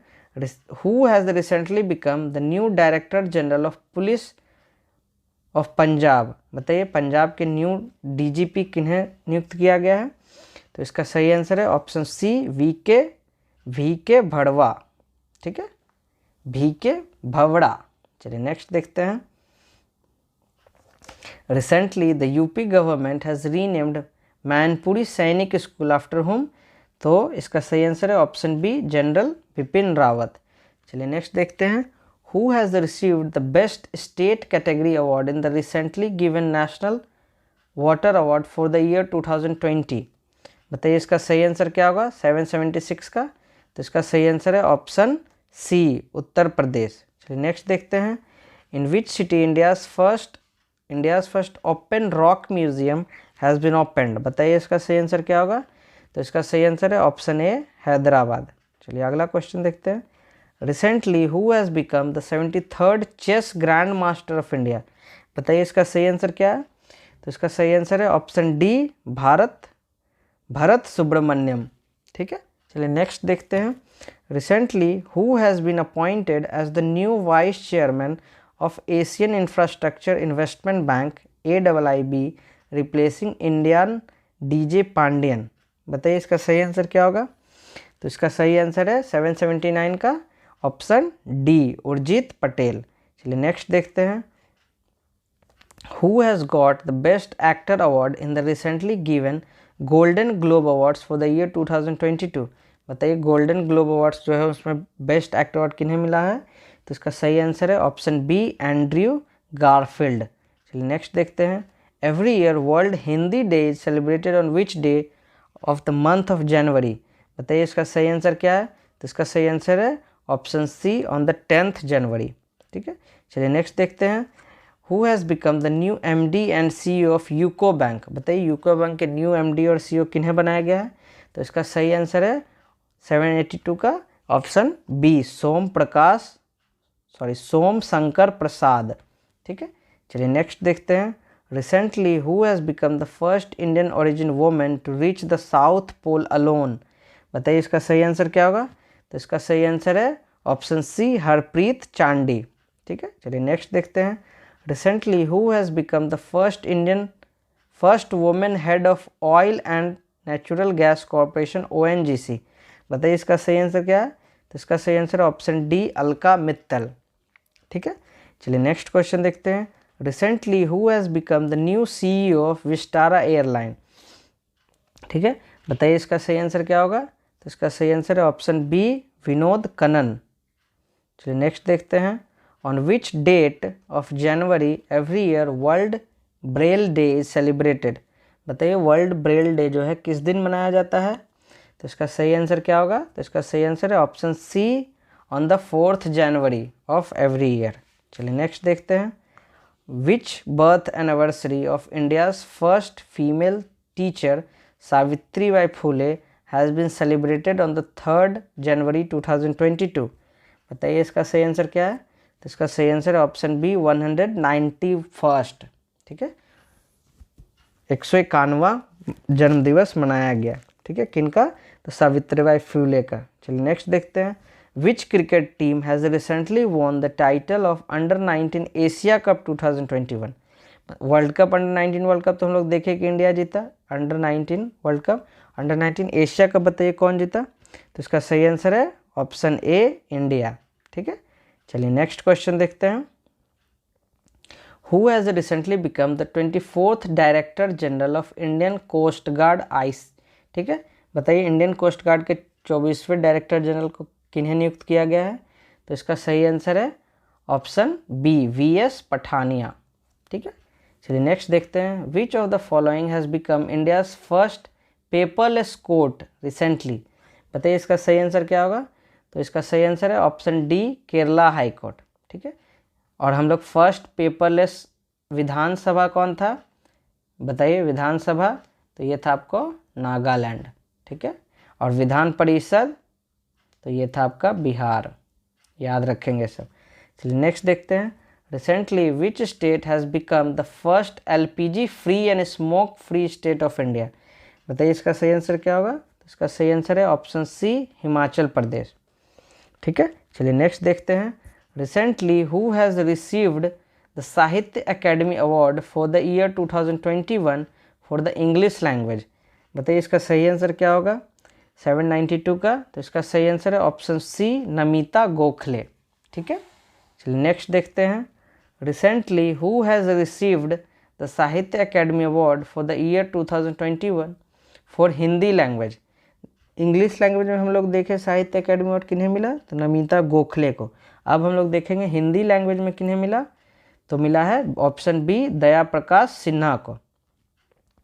Who has recently become the new director general of police of Punjab? बताइए पंजाब के न्यू DGP किन्हें नियुक्त किया गया है? तो इसका सही आंसर है ऑप्शन सी, VK भड़वा। ठीक है, VK भवड़ा। चलिए नेक्स्ट देखते हैं। Recently the UP government has renamed Mainpuri Sainik school after whom? तो इसका सही आंसर है option B, general Bipin Rawat. चलिए नेक्स्ट देखते हैं। Who has received the best state category award in the recently given national water award for the year 2020। बताइए इसका सही आंसर क्या होगा 776 का। तो इसका सही आंसर है ऑप्शन सी, उत्तर प्रदेश। चलिए नेक्स्ट देखते हैं। In which city India's first open rock museum has been opened. बताइए इसका सही आंसर क्या होगा। तो इसका सही आंसर है ऑप्शन ए, हैदराबाद। चलिए अगला क्वेश्चन देखते हैं। Recently who has become the 73rd chess grand master of India. बताइए इसका सही आंसर क्या है। तो इसका सही आंसर है ऑप्शन डी, भरत सुब्रमण्यम। ठीक है, चलिए नेक्स्ट देखते हैं। Recently who has been appointed as the new vice chairman of Asian infrastructure investment bank AIIB replacing Indian DJ Pandian. बताइए इसका सही आंसर क्या होगा। तो इसका सही आंसर है 779 का ऑप्शन डी, उर्जित पटेल। चलिए नेक्स्ट देखते हैं। Who has got the Best Actor Award in the recently given Golden Globe Awards for the year 2022। बताइए गोल्डन ग्लोब अवार्ड्स जो है उसमें बेस्ट एक्टर अवार्ड किन्हें मिला है। तो इसका सही आंसर है ऑप्शन बी, एंड्रयू गारफील्ड। चलिए नेक्स्ट देखते हैं। Every year world Hindi day is celebrated on which day of the month of January. बताइए इसका सही आंसर क्या है। तो इसका सही आंसर है option C, on the 10th January. ठीक है, चलिए नेक्स्ट देखते हैं। Who has become the new MD and CEO of UCO bank. बताइए यूको बैंक के न्यू MD और CEO किन्हें बनाया गया है। तो इसका सही आंसर है 782 का ऑप्शन बी, सोम शंकर प्रसाद। ठीक है, चलिए नेक्स्ट देखते हैं। Recently who has become the first Indian origin women to reach the south pole alone. बताइए इसका सही आंसर क्या होगा। तो इसका सही आंसर है ऑप्शन सी, हरप्रीत चांडी। ठीक है, चलिए नेक्स्ट देखते हैं। Recently, who has become the first woman head of Oil and Natural Gas Corporation ONGC। बताइए इसका सही आंसर क्या है। तो इसका सही आंसर है ऑप्शन डी, अलका मित्तल। ठीक है, चलिए नेक्स्ट क्वेश्चन देखते हैं। Recently, who has become the new CEO of Vistara airline. ठीक है, बताइए इसका सही आंसर क्या होगा। तो इसका सही आंसर है ऑप्शन बी, विनोद कनन। चलिए नेक्स्ट देखते हैं। On which date of January every year World Braille Day is celebrated। बताइए वर्ल्ड ब्रेल डे जो है किस दिन मनाया जाता है। तो इसका सही आंसर क्या होगा। तो इसका सही आंसर है option C, on the 4th January of every year. चलिए नेक्स्ट देखते हैं। Which birth anniversary of India's first female teacher Savitribai Phule has been celebrated on the 3rd January 2022। बताइए इसका सही आंसर क्या है। तो इसका सही आंसर है ऑप्शन बी, 191st। ठीक है, 191वां जन्मदिवस मनाया गया। ठीक है, किनका। तो सावित्रीबाई फुले का। चलिए नेक्स्ट देखते हैं। Which cricket team has recently won the title of under nineteen Asia cup 2021। World cup under nineteen world cup तो हम लोग देखे कि इंडिया जीता। Under nineteen world cup, under nineteen Asia cup बताइए कौन जीता। तो इसका सही आंसर है ऑप्शन ए, इंडिया। ठीक है, चलिए नेक्स्ट क्वेश्चन देखते हैं। Who has recently become the 24th director general of Indian coast guard ice. ठीक है, बताइए इंडियन कोस्ट गार्ड के 24वें डायरेक्टर जनरल को किन्हें नियुक्त किया गया है। तो इसका सही आंसर है ऑप्शन बी, VS पठानिया। ठीक है, चलिए नेक्स्ट देखते हैं। Which of the following has become India's first paperless court recently. बताइए इसका सही आंसर क्या होगा। तो इसका सही आंसर है option D, Kerala high court. ठीक है, और हम लोग फर्स्ट पेपरलेस विधानसभा कौन था। बताइए विधानसभा, तो ये था आपको नागालैंड। ठीक है, और विधान परिषद तो ये था आपका बिहार। याद रखेंगे सब। चलिए नेक्स्ट देखते हैं। Recently which state has become the first LPG free and smoke free state of India. बताइए इसका सही आंसर क्या होगा। तो इसका सही आंसर है ऑप्शन सी, हिमाचल प्रदेश। ठीक है, चलिए नेक्स्ट देखते हैं। Recently who has received the Sahitya Akademi award for the year 2021 for the English language. बताइए इसका सही आंसर क्या होगा। 792 का। तो इसका सही आंसर है ऑप्शन सी, नमिता गोखले। ठीक है, चलिए नेक्स्ट देखते हैं। Recently who has received the Sahitya Akademi award for the year 2021 for Hindi language. English language में हम लोग देखें साहित्य अकेडमी अवार्ड किन्हें मिला। तो नमिता गोखले को। अब हम लोग देखेंगे हिंदी लैंग्वेज में किन्हें मिला। तो मिला है ऑप्शन बी, दया प्रकाश सिन्हा को।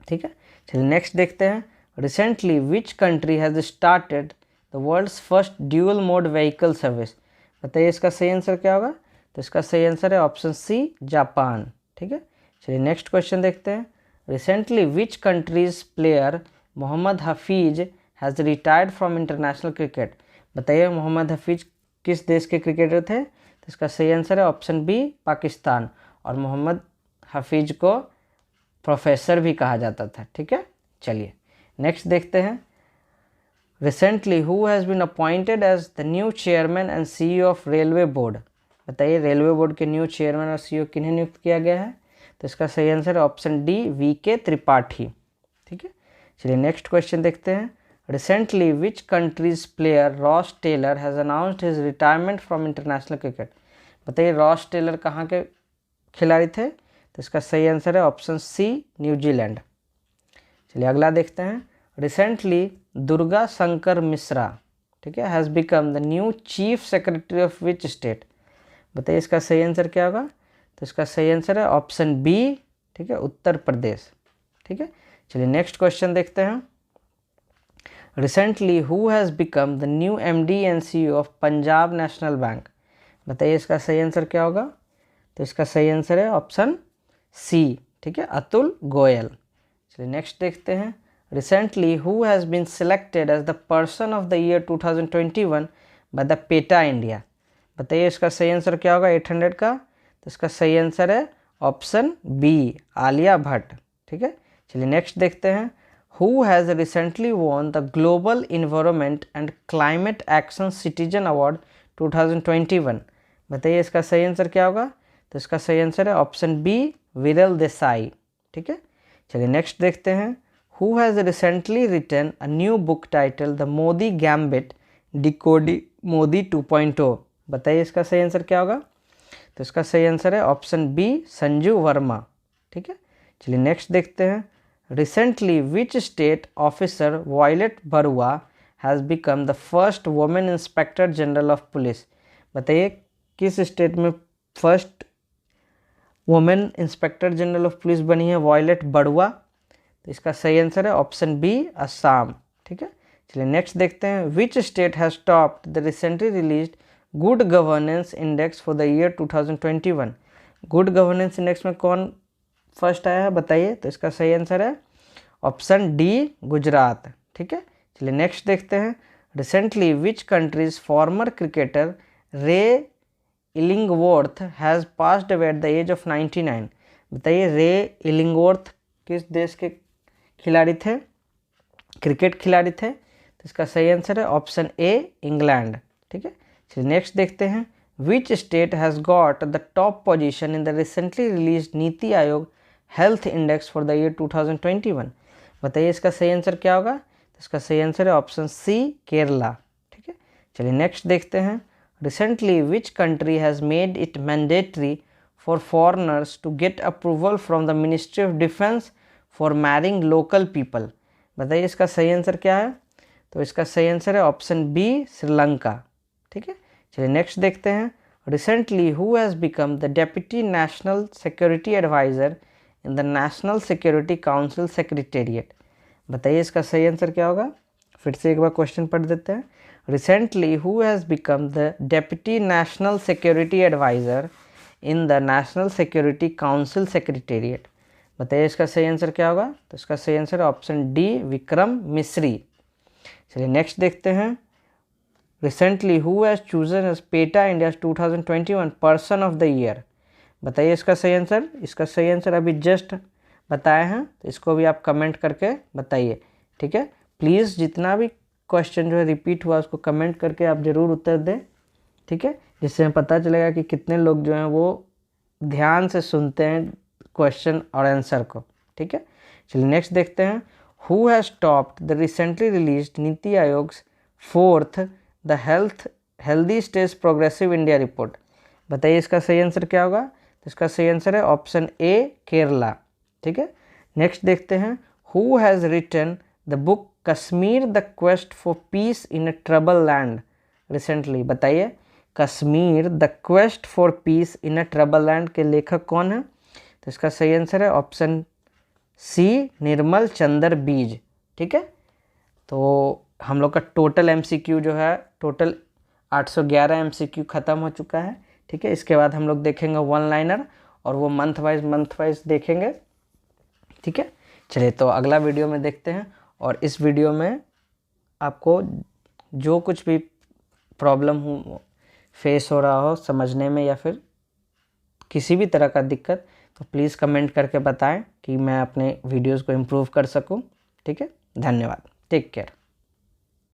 ठीक है। चलिए नेक्स्ट देखते हैं, recently which country has started the world's first dual mode vehicle service. बताइए इसका सही आंसर क्या होगा। तो इसका सही आंसर है ऑप्शन सी, जापान। ठीक है। चलिए नेक्स्ट क्वेश्चन देखते हैं, recently which country's player Mohammad Hafeez has retired from international cricket. बताइए मोहम्मद हफीज किस देश के क्रिकेटर थे। तो इसका सही आंसर है ऑप्शन बी, पाकिस्तान। और मोहम्मद हफीज को प्रोफेसर भी कहा जाता था। ठीक है। चलिए नेक्स्ट देखते हैं, recently who has been appointed as the new chairman and CEO of railway board. बताइए रेलवे बोर्ड के न्यू चेयरमैन और सीईओ किन्हें नियुक्त किया गया है। तो इसका सही आंसर है ऑप्शन डी, वी.के. त्रिपाठी। ठीक है। चलिए नेक्स्ट क्वेश्चन देखते हैं, recently which country's player Ross Taylor has announced his retirement from international cricket. बताइए रॉस टेलर कहाँ के खिलाड़ी थे। तो इसका सही आंसर है ऑप्शन सी, न्यूजीलैंड। चलिए अगला देखते हैं, रिसेंटली दुर्गा शंकर मिश्रा, ठीक है, has become the new chief secretary of which state. बताइए इसका सही आंसर क्या होगा। तो इसका सही आंसर है ऑप्शन बी, ठीक है, उत्तर प्रदेश। ठीक है। चलिए नेक्स्ट क्वेश्चन देखते हैं, recently who has become the new MD and CEO of Punjab national bank. बताइए इसका सही आंसर क्या होगा। तो इसका सही आंसर है ऑप्शन सी, ठीक है, अतुल गोयल। चलिए नेक्स्ट देखते हैं, recently who has been selected as the person of the year 2021 by the PETA India. बताइए इसका सही आंसर क्या होगा 800 का। तो इसका सही आंसर है ऑप्शन बी, आलिया भट्ट। ठीक है। चलिए नेक्स्ट देखते हैं, who has recently won the global environment and climate action citizen award 2021। बताइए इसका सही आंसर क्या होगा। तो इसका सही आंसर है ऑप्शन बी, विरल देसाई। ठीक है। चलिए नेक्स्ट देखते हैं, who has recently written a new book title the Modi gambit decoding Modi 2.0। बताइए इसका सही आंसर क्या होगा। तो इसका सही आंसर है ऑप्शन बी, संजू वर्मा। ठीक है। चलिए नेक्स्ट देखते हैं, recently which state officer Violet Barua has become the first women inspector general of police. बताइए किस स्टेट में first women inspector general of police बनी है वायलेट बरुआ। तो इसका सही आंसर है ऑप्शन बी, असम। ठीक है। चलिए नेक्स्ट देखते हैं, विच state has topped the recently released good governance index for the year 2021। Good governance index में कौन फर्स्ट आया है बताइए। तो इसका सही आंसर है ऑप्शन डी, गुजरात। ठीक है। चलिए नेक्स्ट देखते हैं, recently which country's former cricketer Ray Illingworth has passed away at the age of 99। बताइए रे इलिंगवॉर्थ किस देश के खिलाड़ी थे, क्रिकेट खिलाड़ी थे। तो इसका सही आंसर है ऑप्शन ए, इंग्लैंड। ठीक है। चलिए नेक्स्ट देखते हैं, विच state has got the top position in the recently released NITI Aayog health index for the year 2021। बताइए इसका सही आंसर क्या होगा। तो इसका सही आंसर है ऑप्शन सी, केरला। ठीक है। चलिए नेक्स्ट देखते हैं, recently which country has made it mandatory for foreigners to get approval from the ministry of defence for marrying local people. बताइए इसका सही आंसर क्या है। तो इसका सही आंसर है ऑप्शन बी, श्रीलंका। ठीक है। चलिए नेक्स्ट देखते हैं, recently who has become the deputy national security adviser in the national security council secretariat. बताइए इसका सही आंसर क्या होगा। फिर से एक बार क्वेश्चन पढ़ देते हैं, recently who has become the deputy national security adviser in the national security council secretariat. बताइए इसका सही आंसर क्या होगा। तो इसका सही आंसर है ऑप्शन डी, विक्रम मिश्री। चलिए नेक्स्ट देखते हैं, recently who has chosen as PETA India 2021 person of the year. बताइए इसका सही आंसर। इसका सही आंसर अभी जस्ट बताए हैं, तो इसको भी आप कमेंट करके बताइए। ठीक है। प्लीज़ जितना भी क्वेश्चन जो है रिपीट हुआ उसको कमेंट करके आप ज़रूर उत्तर दें। ठीक है। जिससे हमें पता चलेगा कि कितने लोग जो हैं वो ध्यान से सुनते हैं क्वेश्चन और आंसर को। ठीक है। चलिए नेक्स्ट देखते हैं, who has topped the recently released NITI Aayog's fourth the healthy stage progressive India report. बताइए इसका सही आंसर क्या होगा। तो इसका सही आंसर है ऑप्शन ए, केरला। ठीक है। नेक्स्ट देखते हैं, who has written the book Kashmir the quest for peace in a trouble land recently. बताइए Kashmir the quest for peace in a trouble land के लेखक कौन है। तो इसका सही आंसर है ऑप्शन सी निर्मल चंद्र बीज। ठीक है, तो हम लोग का टोटल एमसीक्यू जो है, टोटल 811 एमसीक्यू ख़त्म हो चुका है। ठीक है, इसके बाद हम लोग देखेंगे वन लाइनर, और वो मंथ वाइज देखेंगे। ठीक है, चलिए तो अगला वीडियो में देखते हैं। और इस वीडियो में आपको जो कुछ भी प्रॉब्लम हो, फेस हो रहा हो समझने में, या फिर किसी भी तरह का दिक्कत, तो प्लीज़ कमेंट करके बताएं कि मैं अपने वीडियोस को इम्प्रूव कर सकूं। ठीक है, धन्यवाद, टेक केयर।